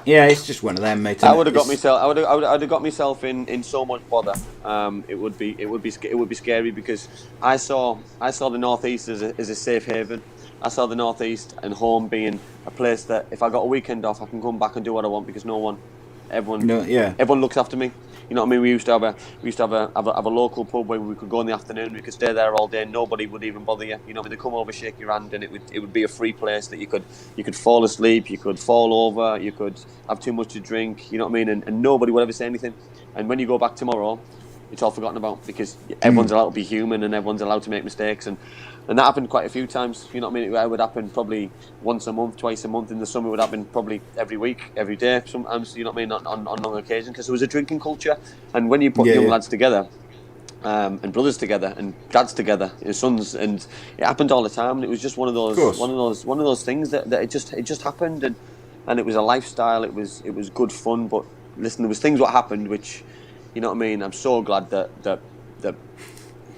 yeah, it's just one of them, mate. I would have got myself. I would have got myself in so much bother. It would be scary, because I saw the Northeast as a safe haven. I saw the Northeast and home being a place that if I got a weekend off, I can come back and do what I want, because everyone looks after me. You know what I mean? We used to have a local pub where we could go in the afternoon. We could stay there all day. Nobody would even bother you. You know what I mean? They come over, shake your hand, and it would be a free place that you could fall asleep, you could fall over, you could have too much to drink. You know what I mean? And nobody would ever say anything. And when you go back tomorrow, it's all forgotten about, because everyone's allowed to be human and everyone's allowed to make mistakes. And that happened quite a few times. You know what I mean? It would happen probably once a month, twice a month. In the summer, it would happen probably every week, every day. Sometimes, you know what I mean, on long occasions, because there was a drinking culture. And when you put young lads together, and brothers together, and dads together, your sons, and it happened all the time. And it was just one of those things that it just happened, and it was a lifestyle. It was good fun. But listen, there was things what happened which, you know what I mean. I'm so glad that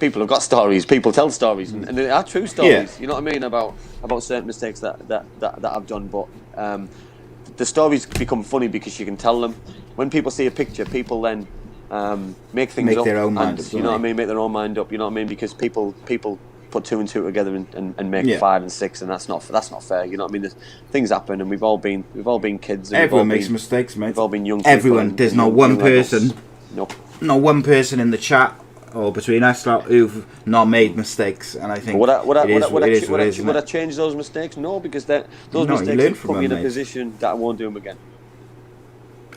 people have got stories. People tell stories, and they are true stories. You know what I mean, about certain mistakes that I've done. But the stories become funny because you can tell them. When people see a picture, people then make things up. Their own mind up, you know what I mean? Make their own mind up. You know what I mean? Because people put two and two together and make 5 and 6, and that's not fair. You know what I mean? Things happen, and we've all been kids. And everyone makes mistakes, mate. We've all been young. Everyone. There's not one person. Nope. Not one person in the chat or between us lot who've not made mistakes, and I think would I change those mistakes? No, because those mistakes put me in a position that I won't do them again.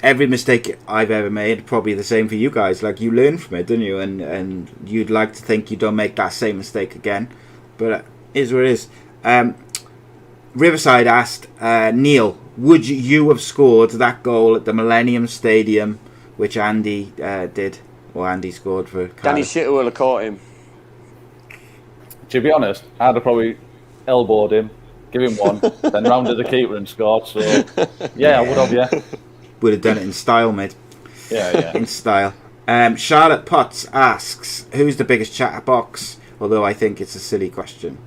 Every mistake I've ever made, probably the same for you guys. Like, you learn from it, don't you? And you'd like to think you don't make that same mistake again, but it is what it is. Riverside asked, Neil, would you have scored that goal at the Millennium Stadium, which Andy did? Or Andy scored for Cardiff? Danny Shitter will have caught him. To be honest, I'd have probably elbowed him, give him one, then rounded the keeper and scored. So, yeah, I would have, yeah. Would have done it in style, mate. Yeah. In style. Charlotte Potts asks, who's the biggest chatterbox? Although I think it's a silly question.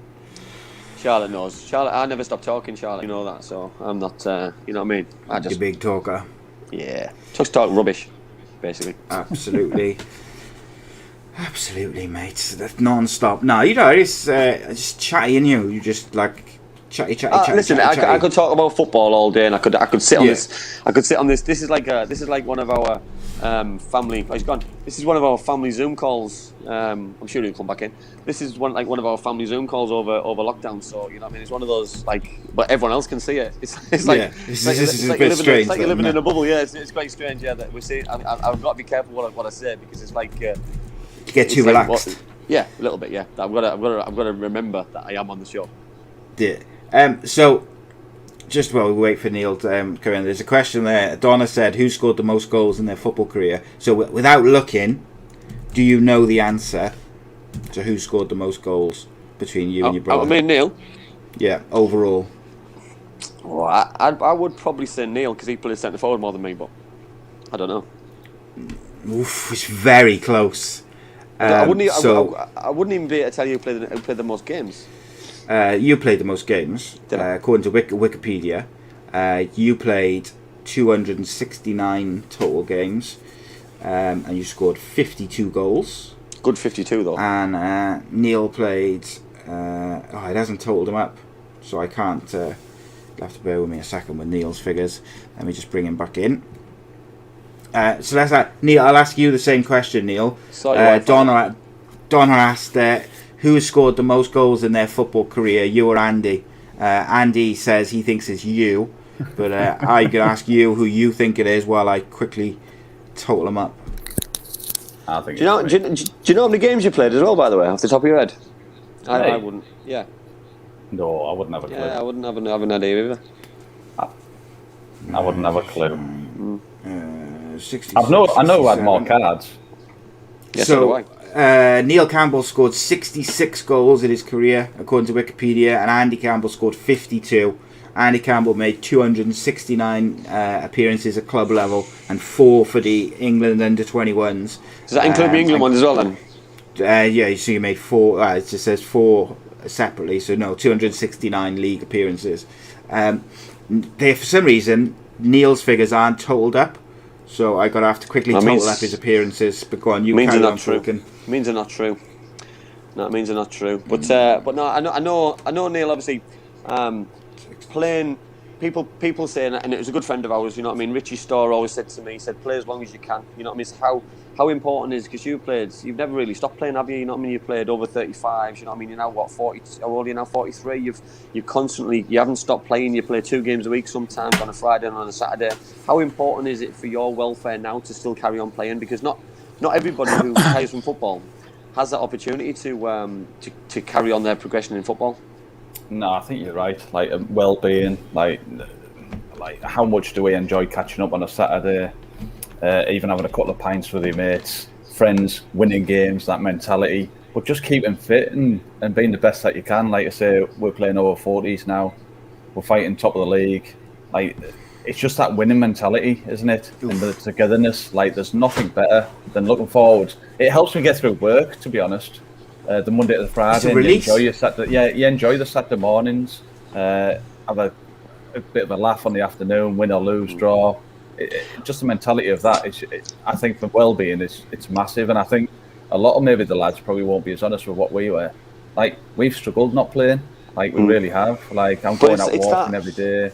Charlotte knows. Charlotte, I never stop talking, Charlotte. You know that, so I'm not, you know what I mean? You're a big talker. Yeah. Just talk rubbish, basically. Absolutely. Absolutely, mate. That's non-stop. No, you know, it's just chatty in you. You just like chatty. Listen, chatty. I could talk about football all day, and I could sit on this. I could sit on this. This is like one of our family. Oh, he's gone. This is one of our family Zoom calls. I'm sure he'll come back in. This is one of our family Zoom calls over lockdown. So you know what I mean. It's one of those but everyone else can see it. It's like you're living in a bubble. Yeah, it's quite strange. Yeah, that we see. I've got to be careful what I say, because it's like. You get too relaxed. Yeah, a little bit. Yeah, I've got to remember that I am on the show. Yeah. So, just while we wait for Neil to come in, there's a question there. Donna said, "Who scored the most goals in their football career?" So, without looking, do you know the answer to who scored the most goals between you and your brother? I mean, Neil. Yeah, overall. Well, I would probably say Neil, because he played centre forward more than me, but I don't know. Oof, it's very close. I wouldn't even be able to tell you who played the most games. You played the most games, Did I? according to Wikipedia. You played 269 total games, and you scored 52 goals. Good 52 though. And Neil played. It hasn't totaled them up, so I can't. You'll have to bear with me a second with Neil's figures. Let me just bring him back in. So that's that. Neil, I'll ask you the same question, Neil. Donna asked who has scored the most goals in their football career, you or Andy? Andy says he thinks it's you, but I can ask you who you think it is while I quickly total them up. I think. Do you know how many games you played as well, by the way, off the top of your head? I wouldn't. Yeah. No, I wouldn't have a clue. Yeah, I wouldn't have an idea either. I wouldn't have a clue. 66, I know who had 67. more cards. Yes, so do I. Neil Campbell scored 66 goals in his career, according to Wikipedia, and Andy Campbell scored 52. Andy Campbell made 269 appearances at club level and 4 for the England under-21s. Does that include the England one as well then? Yeah, so you made 4. It just says 4 separately, so no, 269 league appearances. For some reason, Neil's figures aren't totaled up, so I got to have to quickly total up his appearances. But go on, you carry on talking. Means they're not true. No, it means they're not true. But no, I know Neil obviously playing. People saying, and it was a good friend of ours, you know what I mean. Richie Storr always said to me, he said, play as long as you can. You know what I mean? So how important is, because you've never really stopped playing, have you? You know what I mean? You played over 35s. You know what I mean? You're now what, 40? How old are you now? 43. You haven't stopped playing. You play 2 games a week, sometimes on a Friday and on a Saturday. How important is it for your welfare now to still carry on playing? Because not everybody who plays from football has that opportunity to carry on their progression in football. No, I think you're right. Like well-being, like how much do we enjoy catching up on a Saturday, even having a couple of pints with your mates, friends, winning games, that mentality. But just keeping fit and being the best that you can. Like I say, we're playing over 40s now. We're fighting top of the league. Like it's just that winning mentality, isn't it? Oof. And the togetherness. Like there's nothing better than looking forward. It helps me get through work, to be honest. The Monday to the Friday, and you enjoy your Saturday. Yeah, you enjoy the Saturday mornings. Have a bit of a laugh on the afternoon, win or lose, draw. Just the mentality of that. I think for well-being, it's massive, and I think a lot of maybe the lads probably won't be as honest with what we were. Like we've struggled not playing. Like we really have. Like I'm going out walking every day.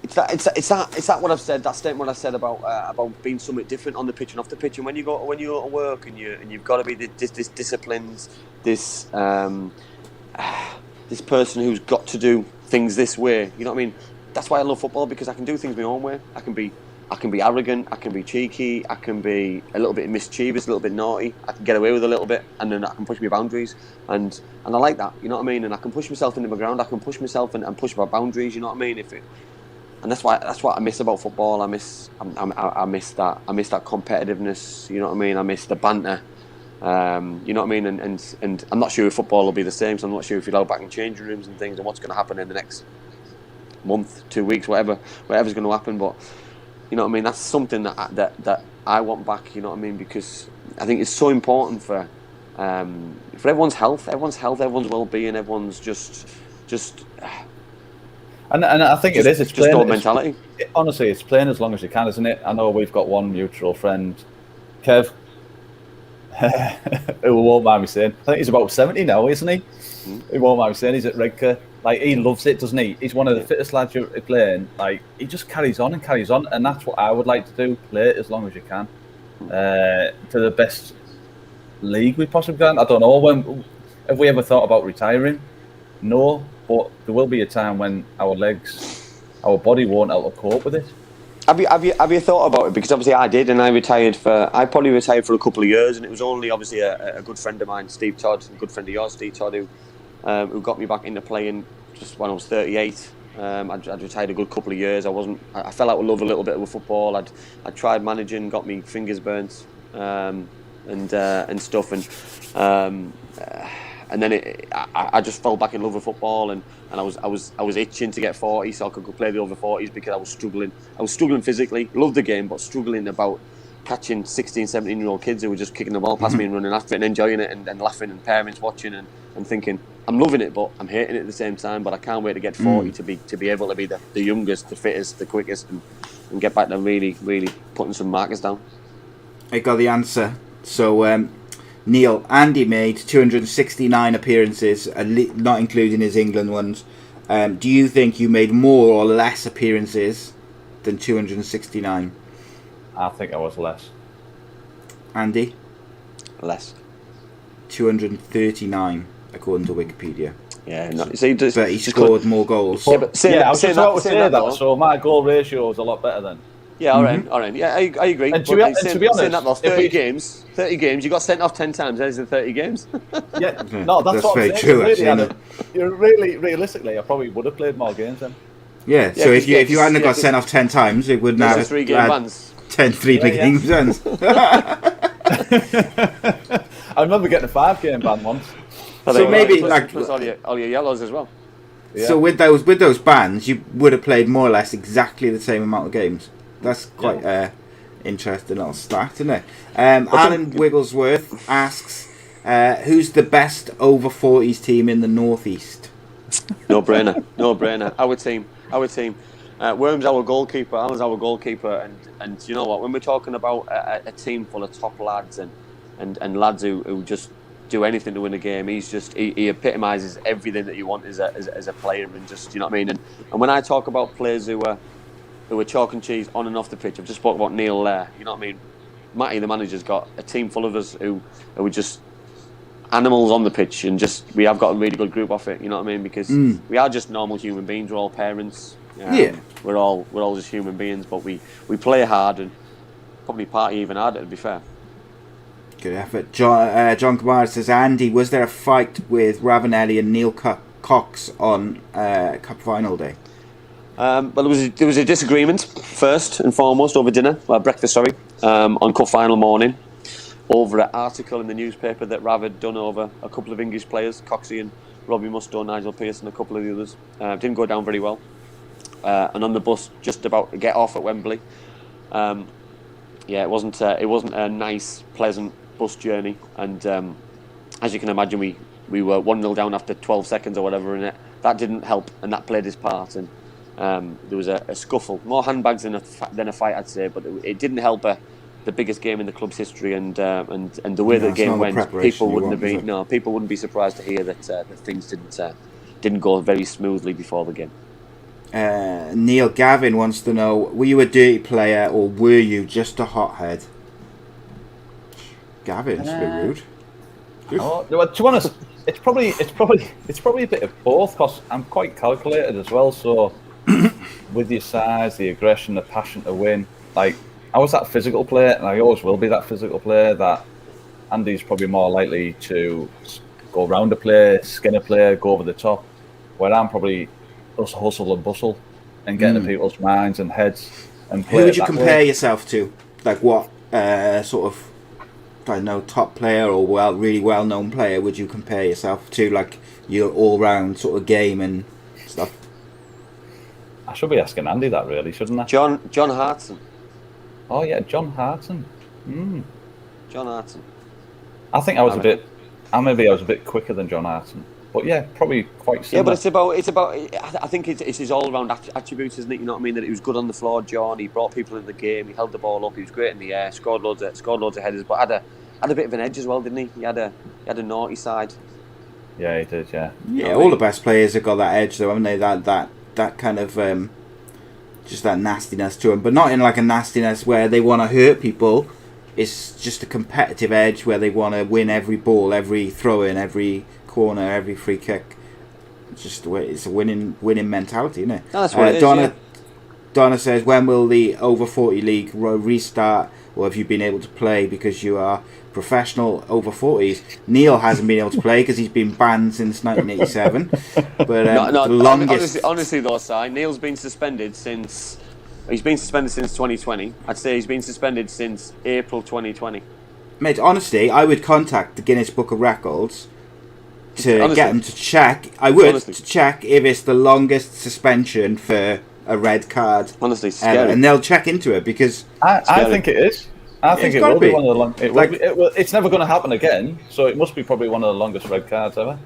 It's that what I've said. That statement I said about being somewhat different on the pitch and off the pitch. And when you go to work and you've got to be this disciplined, this person who's got to do things this way. You know what I mean? That's why I love football, because I can do things my own way. I can be arrogant. I can be cheeky. I can be a little bit mischievous, a little bit naughty. I can get away with a little bit, and then I can push my boundaries. And I like that. You know what I mean? And I can push myself into the ground. I can push myself and push my boundaries. You know what I mean? And that's what I miss about football. I miss that competitiveness. You know what I mean? I miss the banter. You know what I mean? And I'm not sure if football will be the same. So I'm not sure if you'll go back in changing rooms and things and what's going to happen in the next month, 2 weeks, whatever's going to happen. But you know what I mean? That's something that I want back. You know what I mean? Because I think it's so important for everyone's health, everyone's well-being, everyone's just. And I think it is. It's just playing, mentality. Honestly, it's playing as long as you can, isn't it? I know we've got one mutual friend, Kev, who won't mind me saying. I think he's about 70 now, isn't he? He won't mind me saying. He's at Redcar. Like he loves it, doesn't he? He's one of the fittest lads you're playing. Like he just carries on, and that's what I would like to do. Play it as long as you can, to the best league we possibly can. I don't know. Have we ever thought about retiring? No. But there will be a time when our body won't able to cope with it. Have you thought about it? Because obviously I did, and I probably retired for a couple of years, and it was only obviously a good friend of mine, Steve Todd, a good friend of yours, Steve Todd, who got me back into playing just when I was 38. I'd retired a good couple of years. I fell out of love a little bit with football. I'd tried managing, got me fingers burnt, and stuff, and then I just fell back in love with football, and I was itching to get 40 so I could go play the over 40s, because I was struggling physically. Loved the game, but struggling about catching 16, 17-year-old kids who were just kicking the ball past me and running after it and enjoying it and laughing, and parents watching and thinking, I'm loving it, but I'm hating it at the same time. But I can't wait to get 40 to be able to be the youngest, the fittest, the quickest, and get back to really, really putting some markers down. I got the answer. So, Neil, Andy made 269 appearances, not including his England ones. Do you think you made more or less appearances than 269? I think I was less. Andy? Less. 239, according to Wikipedia. Yeah, no, so but he scored more goals. I was just about to say that, so my goal ratio was a lot better then. Yeah, all right. Yeah, I agree. And to be honest, that, 30 games, you got sent off 10 times. There's the 30 games. Yeah, no, that's what I'm saying. True, really, realistically, I probably would have played more games then. Yeah, so if you hadn't got sent off 10 times, it wouldn't have 3 game bans. 10 3-game bans. I remember getting a 5-game ban once. So maybe plus all your yellows as well. Yeah. So with those bans, you would have played more or less exactly the same amount of games. That's quite interesting little stat, isn't it? Alan Wigglesworth asks, who's the best over 40s team in the Northeast? No brainer. Our team. Worm's our goalkeeper, Alan's our goalkeeper, and you know what? When we're talking about a team full of top lads and lads who just do anything to win a game, he epitomises everything that you want as a player, and just, you know what I mean. And when I talk about players who are chalk and cheese on and off the pitch, I've just spoke about Neil there. You know what I mean? Matty, the manager's got a team full of us who are just animals on the pitch, and just we have got a really good group off it. You know what I mean? Because we are just normal human beings. We're all parents. We're all just human beings, but we play hard and probably party even harder, to be fair. Good effort. John Kamara says, Andy, was there a fight with Ravanelli and Neil Cox on Cup final day? Well, there was a disagreement first and foremost over dinner, breakfast, on Cup final morning, over an article in the newspaper that Rav had done over a couple of English players, Coxey and Robbie Mustoe, Nigel Pearce, and a couple of the others. Didn't go down very well. And on the bus, just about to get off at Wembley, it wasn't a nice, pleasant bus journey. And as you can imagine, we were 1-0 down after 12 seconds or whatever, and that didn't help, and that played its part. And there was a scuffle, more handbags than a fight, I'd say, but it didn't help the biggest game in the club's history, and the way the game went, people wouldn't be surprised to hear that things didn't go very smoothly before the game. Neil Gavin wants to know, were you a dirty player or were you just a hothead? Gavin's a bit rude. To be honest, it's probably a bit of both, because I'm quite calculated as well. So with your size, the aggression, the passion to win, like I was that physical player, and I always will be that physical player. That Andy's probably more likely to go round a player, skin a player, go over the top, where I'm probably just hustle and bustle and get into people's minds and heads and play. Who would you compare yourself to? Like what sort of, I don't know, top player or really well-known player would you compare yourself to? Like your all-round sort of game and stuff. I should be asking Andy that, really, shouldn't I? John Hartson. Oh yeah, John Hartson. John Hartson. I think I was a bit quicker than John Hartson. But yeah, probably quite similar. Yeah, but it's about. I think it's his all-round attributes, isn't it? You know what I mean? That he was good on the floor, John. He brought people in the game. He held the ball up. He was great in the air. Scored loads of headers. But had a bit of an edge as well, didn't he? He had a naughty side. Yeah, he did. Yeah. Yeah, all the best players have got that edge, though, haven't they? That kind of just that nastiness to them, but not in like a nastiness where they want to hurt people. It's just a competitive edge where they want to win every ball, every throw-in, every corner, every free kick. It's a winning mentality, isn't it? That's what it is. Donna says, when will the over 40 league restart, or have you been able to play because you are professional over 40s? Neil hasn't been able to play because he's been banned since 1987. But the longest. Honestly though, Si, Neil's been suspended since. He's been suspended since 2020. I'd say he's been suspended since April 2020. Mate, honestly, I would contact the Guinness Book of Records to get them to check. I would to check if it's the longest suspension for a red card. Honestly, scary. And they'll check into it because I think it is. I think it gotta will be one of the long. It's never going to happen again, so it must be probably one of the longest red cards ever.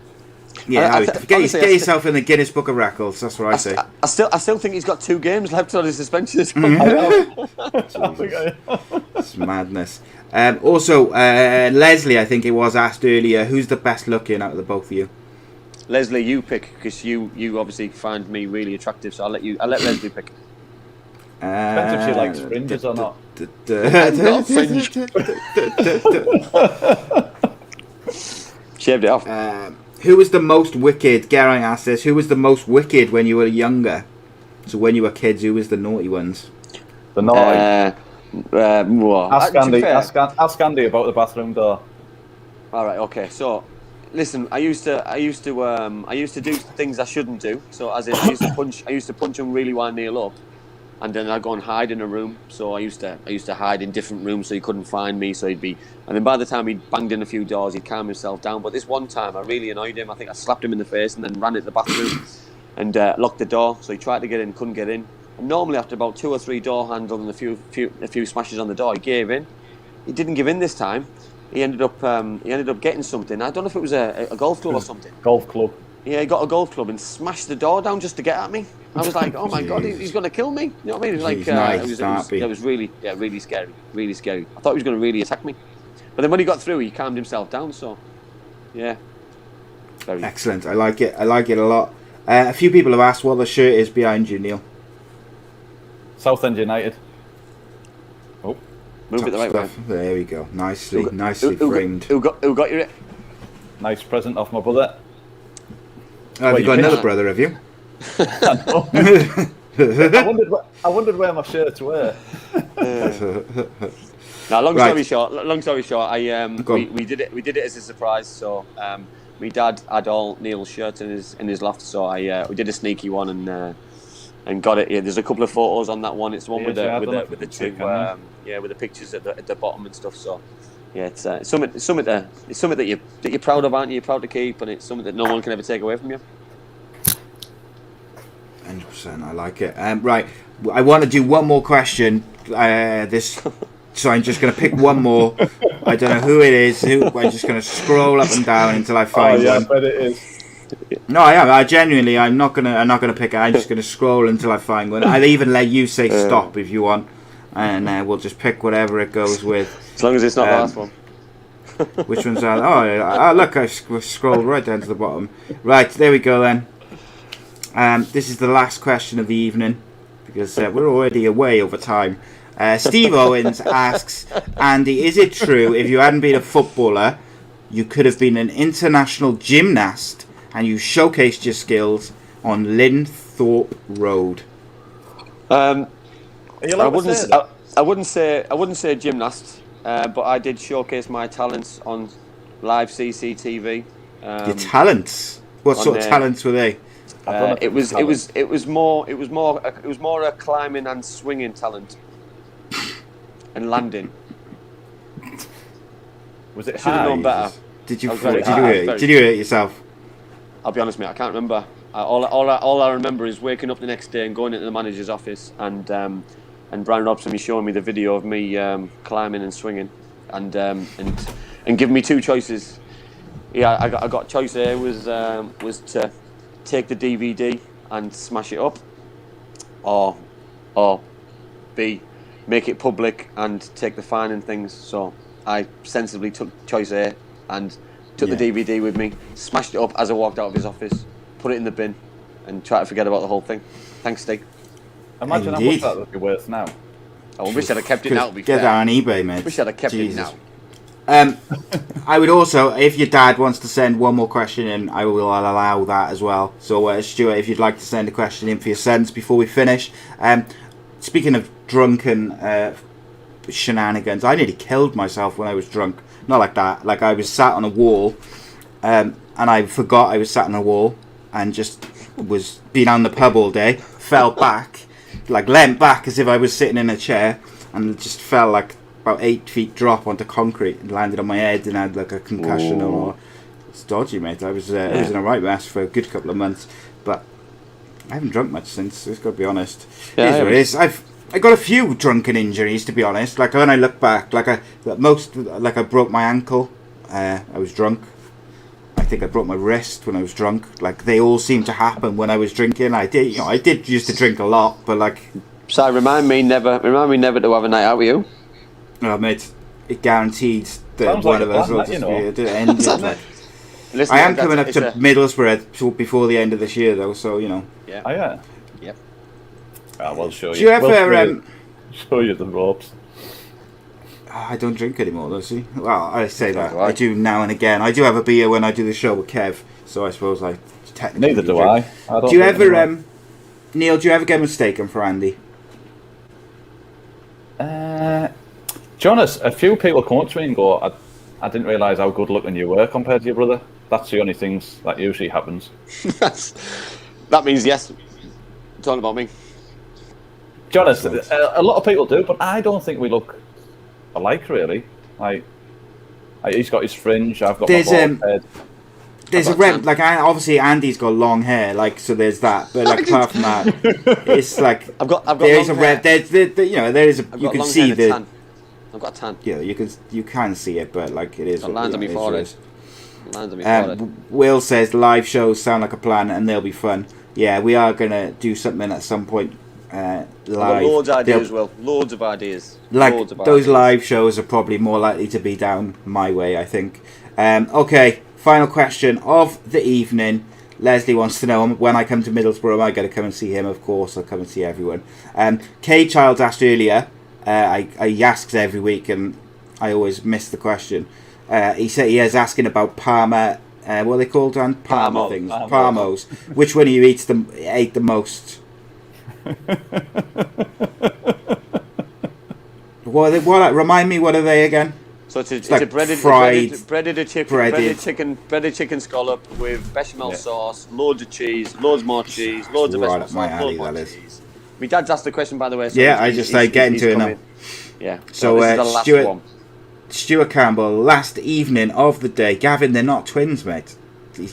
Yeah, get yourself in the Guinness Book of Records. That's what I say. I still think he's got 2 games left on his suspension. It's madness. Also, Leslie, I think it was asked earlier, who's the best looking out of the both of you? Leslie, you pick, because you obviously find me really attractive, so I'll let Leslie pick. Depends if she likes fringes or not. Not fringe. Shaved it off. Who was the most wicked? Geraint asked this. Who was the most wicked when you were younger? So when you were kids, who was the naughty ones? The naughty. Ask Andy about the bathroom door. All right. Okay. So, listen. I used to do things I shouldn't do. So, as in, I used to punch him really wind Neil up, and then I'd go and hide in a room. So I used to hide in different rooms so he couldn't find me. So and then by the time he'd banged in a few doors, he'd calm himself down. But this one time, I really annoyed him. I think I slapped him in the face and then ran into the bathroom and locked the door. So he tried to get in, couldn't get in. And normally, after about 2 or 3 door handles and a few smashes on the door, he gave in. He didn't give in this time. He ended up getting something. I don't know if it was a golf club or something. Golf club. Yeah, he got a golf club and smashed the door down just to get at me. I was like, oh my God, he's going to kill me. You know what I mean? It was like, it was really scary, really scary. I thought he was going to really attack me. But then when he got through, he calmed himself down, so, yeah. Very excellent. I like it a lot. A few people have asked what the shirt is behind you, Neil. Southend United. Oh. Move it the right way. There we go. Nicely framed. Who got you it? Nice present off my brother. Have you got another brother, have you? I wondered where my shirts were. Now, long story short, we did it as a surprise. So, my dad had all Neil's shirts in his loft, so we did a sneaky one and got it. Yeah, there's a couple of photos on that one. It's the one with the two with the pictures at the bottom and stuff. So. Yeah, it's something that you're proud of, aren't you? You're proud to keep, and it's something that no one can ever take away from you. 100%, I like it. Right, I want to do one more question. So I'm just going to pick one more. I don't know who it is. I'm just going to scroll up and down until I find one. I bet it is. No, I am. I'm not gonna pick it. I'm just going to scroll until I find one. I'll even let you say stop if you want, and we'll just pick whatever it goes with. As long as it's not the last one. Which one's that? Oh, look, I scrolled right down to the bottom. Right, there we go then. This is the last question of the evening, because we're already way over time. Steve Owens asks, Andy, is it true if you hadn't been a footballer, you could have been an international gymnast and you showcased your skills on Linthorpe Road? I wouldn't say gymnast, but I did showcase my talents on live CCTV. Your talents? What sort of talents were they? It was more a climbing and swinging talent, and landing. Was it? Should have known better. Did you hurt yourself? I'll be honest, mate. I can't remember. All I remember is waking up the next day and going into the manager's office and Brian Robson was showing me the video of me climbing and swinging, and giving me 2 choices. Yeah, I got choice A was to take the DVD and smash it up, or B, make it public and take the fine and things. So I sensibly took choice A and took the DVD with me, smashed it up as I walked out of his office, put it in the bin, and tried to forget about the whole thing. Thanks, Steve. Imagine how much that would be worth now. I wish I'd have kept it now. Get that on eBay, mate. Wish I'd have kept it now. I would also, if your dad wants to send one more question in, I will allow that as well. So, Stuart, if you'd like to send a question in for your sons before we finish. Speaking of drunken shenanigans, I nearly killed myself when I was drunk. Not like that. Like, I was sat on a wall, and I forgot I was sat on a wall, and just was been on the pub all day, fell back, like leant back as if I was sitting in a chair, and just fell like about 8 feet drop onto concrete and landed on my head and had like a concussion. Or it's dodgy, mate. I was in a right mess for a good couple of months, but I haven't drunk much since. I've got to be honest. It is what it is. I got a few drunken injuries, to be honest. Like when I look back, I broke my ankle. I was drunk. I think I broke my wrist when I was drunk. Like they all seem to happen when I was drinking. I did used to drink a lot, but like. So remind me never to have a night out with you. Oh, mate, it guaranteed that Sounds one like of us will just be ended. Listen, I am coming up to Middlesbrough before the end of this year, though. So Yeah. Oh yeah. Yep. I will show you. Do you ever? Show you the ropes. I don't drink anymore, though. See, well, I say that do I. I do now and again. I do have a beer when I do the show with Kev, so I suppose I technically. Neither do drink. I. Do you ever, Neil? Do you ever get mistaken for Andy? Jonas, a few people come up to me and go, I didn't realise how good looking you were compared to your brother. That's the only things that usually happens. That means yes. Talking about me. Jonas, a lot of people do, but I don't think we look alike, really. He's got his fringe, I've got my bald head. There's obviously Andy's got long hair, like, so there's that. But like apart from that, it's like I've got there is a long hair. red. There is a. You can see the. Tan. I've got a tan. Yeah, you can see it, but like it is. Got lines on my forehead. Lines on my forehead. Will says live shows sound like a plan and they'll be fun. Yeah, we are gonna do something at some point. Live. Loads of ideas, Will. Loads of ideas. Like Loads of those ideas. live shows are probably more likely to be down my way, I think. Okay, final question of the evening. Leslie wants to know, when I come to Middlesbrough, am I going to come and see him? Of course, I'll come and see everyone. K Childs asked earlier. I asks every week, and I always miss the question. He said he is asking about Parma. What are they called, Dan? Parma things. Parmos. Which one of you ate the most? Remind me, what are they again? So it's like a breaded chicken scallop with bechamel sauce, loads of cheese, loads more cheese, loads of bechamel sauce, loads more cheese. My dad's asked the question, by the way. So yeah, he's getting to it now. Yeah. So this is the last one. Stuart Campbell, last evening of the day. Gavin, they're not twins, mate. He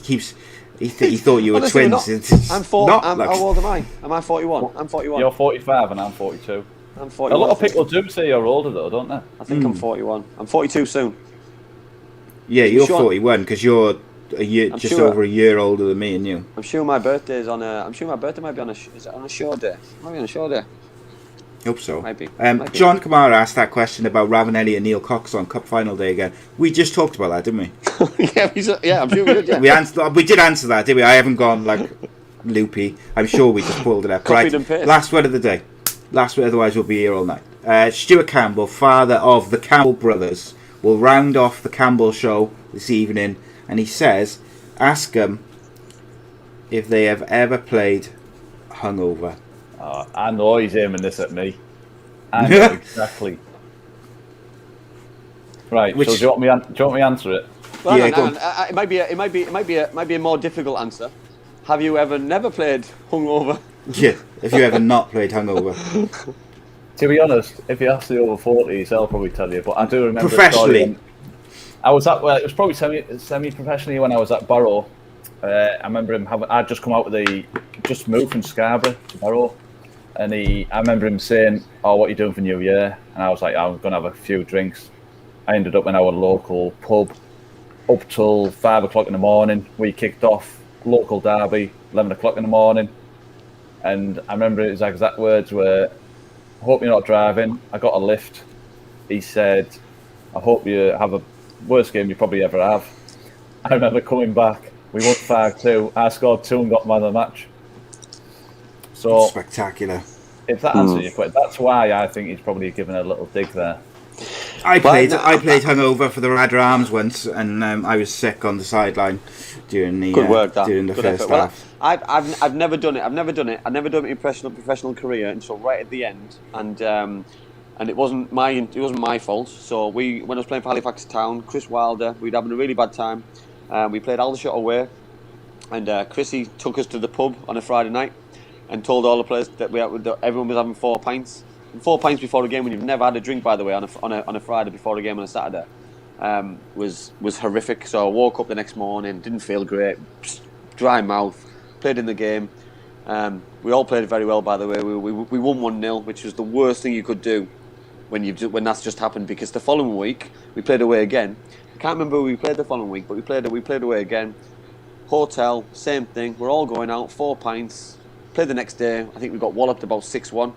thought you were twins. I'm 4. How old am I? Am I 41? I'm 41. You're 45 and I'm 42. I'm 41. A lot of people do say you're older, though, don't they? I think I'm 41. I'm 42 soon. Yeah, you're 41 because you're over a year older than me and you. I'm sure my birthday might be on is it on a show day? Might be on a show day. Hope so. Might be. John Kamara asked that question about Ravanelli and Neil Cox on Cup Final Day again. We just talked about that, didn't we? yeah, I'm sure we did. Yeah. We did answer that, didn't we? I haven't gone like loopy. I'm sure we just pulled it up. Copied and pasted. Last word of the day. Last word, otherwise we'll be here all night. Stuart Campbell, father of the Campbell brothers, will round off the Campbell show this evening, and he says, ask them if they have ever played hungover. I know he's aiming this at me. I know exactly. Right. So do you want me to answer it? Well, yeah, it might be a more difficult answer. Have you ever never played hungover? Yeah. If you ever not played hungover. To be honest, if you ask the over 40s, I'll probably tell you. But I do remember professionally. I was at it was probably semi-professionally when I was at Boro. I remember him I'd just come out just moved from Scarborough to Boro, and I remember him saying, "Oh, what are you doing for New Year?" And I was like, "I'm going to have a few drinks." I ended up in our local pub up till 5 o'clock in the morning. We kicked off local derby 11 o'clock in the morning, and I remember his exact words were, "Hope you're not driving." I got a lift. He said, "I hope you have a worst game you probably ever have." I remember coming back. We won 5-2. I scored 2 and got man of the match. So spectacular. If that answers your question, that's why I think he's probably given a little dig there. I played hungover for the Rad Rams once, and I was sick on the sideline during the first half. I've never done it. I've never done it in my professional career until right at the end, and it wasn't my fault. So when I was playing for Halifax Town, Chris Wilder, we'd having a really bad time. We played Aldershot away, and Chrissy took us to the pub on a Friday night and told all the players that everyone was having 4 pints. 4 pints before a game, when you've never had a drink, by the way, on a Friday before a game on a Saturday, was horrific. So I woke up the next morning, didn't feel great, dry mouth, played in the game, We all played very well, by the way. We won 1-0, which was the worst thing you could do when that's just happened, because the following week we played away again. I can't remember who we played the following week, but we played away again. Hotel, same thing. We're all going out, 4 pints. Played the next day. I think we got walloped about 6-1.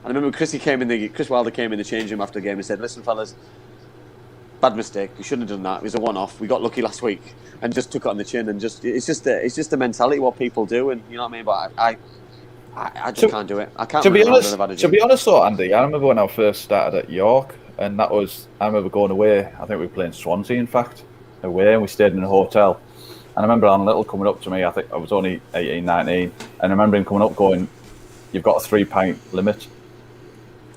I remember Chris Wilder came in the changing room after the game and said, "Listen, fellas, bad mistake. We shouldn't have done that. It was a one-off. We got lucky last week and just took it on the chin. And it's just the mentality what people do, and you know what I mean. But I just can't do it. I can't. To be honest, though, Andy, I remember when I first started at York, and I remember going away. I think we were playing Swansea, in fact, away, and we stayed in a hotel. And I remember Alan Little coming up to me. I think I was only 18, 19, and I remember him coming up going, "You've got a 3-pint limit."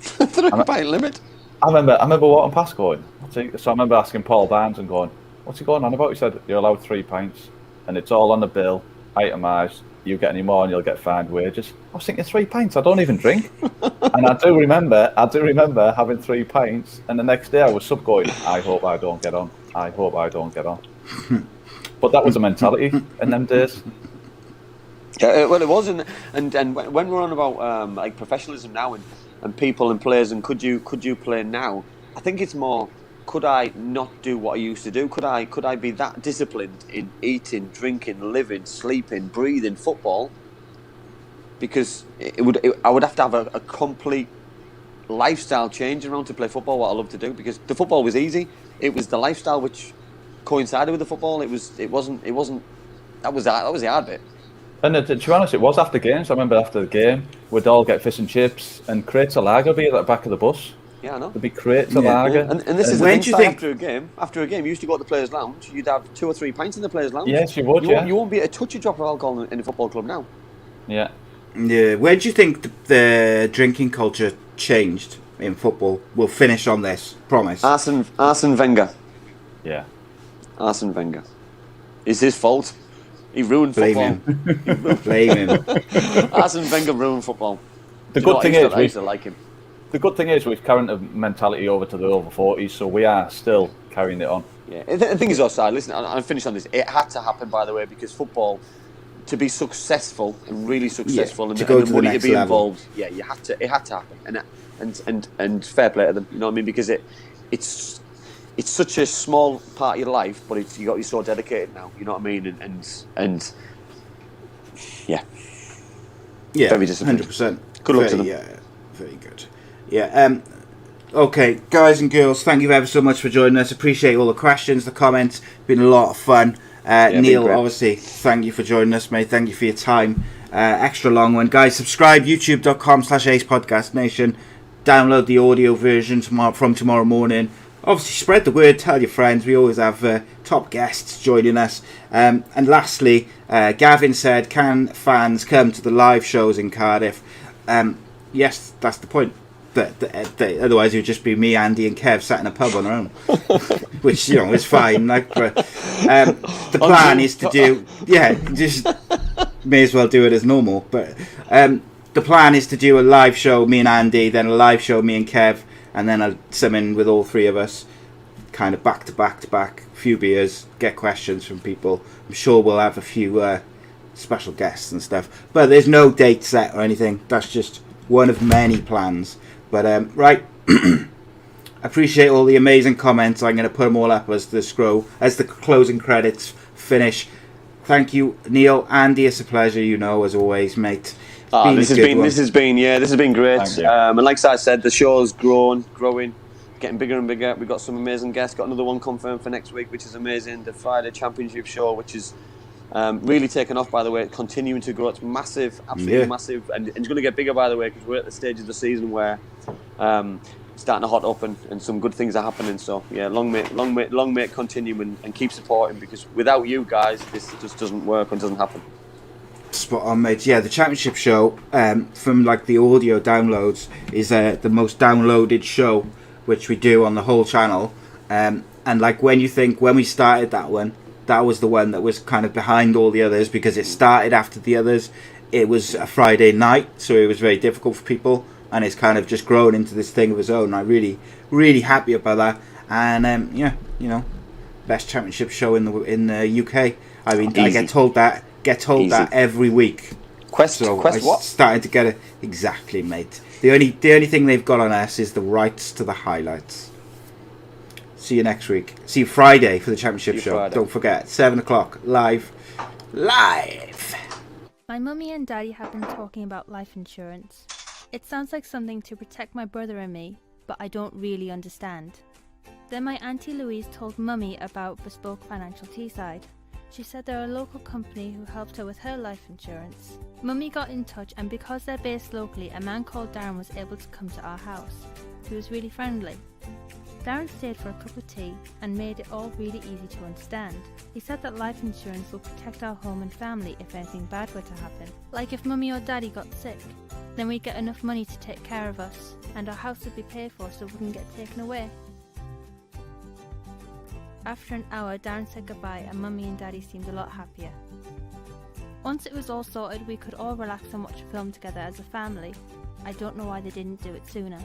3-pint limit. I remember walking past going, so I remember asking Paul Barnes and going, "What's he going on about?" He said, "You're allowed 3 pints, and it's all on the bill, itemised. You get any more and you'll get fined wages." I was thinking, 3 pints? I don't even drink. And I do remember having 3 pints, and the next day I was sub going, "I hope I don't get on. I hope I don't get on." But that was the mentality in them days. Yeah, well, it was, and when we're on about like professionalism now and people and players, and could you play now? I think it's more, could I not do what I used to do? Could I be that disciplined in eating, drinking, living, sleeping, breathing football? Because I would have to have a complete lifestyle change around to play football. What I love to do, because the football was easy. It was the lifestyle which coincided with the football. It wasn't. That was the hard bit. And to be honest, it was after games. I remember after the game, we'd all get fish and chips and crates of lager be at the back of the bus. Yeah, I know. There'd be crates of lager. And this is the thing, you think after a game, you used to go to the players' lounge, you'd have 2 or 3 pints in the players' lounge. Yes, you would, You won't be able to touch a drop of alcohol in a football club now. Yeah. Yeah. Where do you think the drinking culture changed in football? We'll finish on this, promise. Arsene Wenger. Yeah. Arsene Wenger. It's his fault. He ruined football. Blame him. Arsene Wenger ruined football. The good thing is, I used to like him. The good thing is we've carried the mentality over to the over 40s, so we are still carrying it on. Yeah, the thing is, outside. Listen, I'll finish on this. It had to happen, by the way, because football, to be successful and really successful, and the money to be involved, it had to happen, and fair play to them. You know what I mean? Because it's such a small part of your life, but you're so dedicated now. You know what I mean? And yeah, very disciplined. 100%. Good luck to them. Yeah, very good. Yeah. Okay, guys and girls, thank you ever so much for joining us. Appreciate all the questions, the comments. Been a lot of fun. Neil, obviously, thank you for joining us, mate. Thank you for your time. Extra long one, guys. Subscribe youtube.com/Ace Podcast Nation. Download the audio version from tomorrow morning. Obviously, spread the word, tell your friends. We always have top guests joining us. And lastly, Gavin said, can fans come to the live shows in Cardiff? Yes, that's the point. But otherwise, it would just be me, Andy, and Kev sat in a pub on our own, which is fine. Like, but, the plan is to do, just may as well do it as normal. But the plan is to do a live show, me and Andy, then a live show, me and Kev, and then I'll summon with all 3 of us, kind of back to back, a few beers, get questions from people. I'm sure we'll have a few special guests and stuff, but there's no date set or anything. That's just one of many plans. But right, appreciate all the amazing comments. I'm going to put them all up as the closing credits finish. Thank you, Neil. Andy, it's a pleasure, as always, mate. This has been great. And like I said, the show's growing, getting bigger and bigger. We've got some amazing guests. Got another one confirmed for next week, which is amazing. The Friday Championship show, which is really taken off, by the way, continuing to grow. It's massive, absolutely massive, and it's going to get bigger, by the way, because we're at the stage of the season where it's starting to hot up and some good things are happening. So yeah, long may it continue and keep supporting, because without you guys, this just doesn't work and doesn't happen. Spot on, mate. Yeah, the Championship show, from like the audio downloads, is the most downloaded show which we do on the whole channel. And like when we started that one, that was the one that was kind of behind all the others, because it started after the others. It was a Friday night, so it was very difficult for people, and it's kind of just grown into this thing of its own. I'm really, really happy about that. And best Championship show in the UK. I mean, easy. I get told that every week. Quest what? Starting to get it exactly, mate. The only thing they've got on us is the rights to the highlights. See you next week. See you Friday for the championship show. Friday. Don't forget, 7 o'clock live. My mummy and daddy have been talking about life insurance. It sounds like something to protect my brother and me, but I don't really understand. Then my Auntie Louise told Mummy about Bespoke Financial Teesside. She said they're a local company who helped her with her life insurance. Mummy got in touch, and because they're based locally, a man called Darren was able to come to our house. He was really friendly. Darren stayed for a cup of tea and made it all really easy to understand. He said that life insurance will protect our home and family if anything bad were to happen. Like if Mummy or Daddy got sick, then we'd get enough money to take care of us, and our house would be paid for so it wouldn't get taken away. After an hour, Darren said goodbye and Mummy and Daddy seemed a lot happier. Once it was all sorted, we could all relax and watch a film together as a family. I don't know why they didn't do it sooner.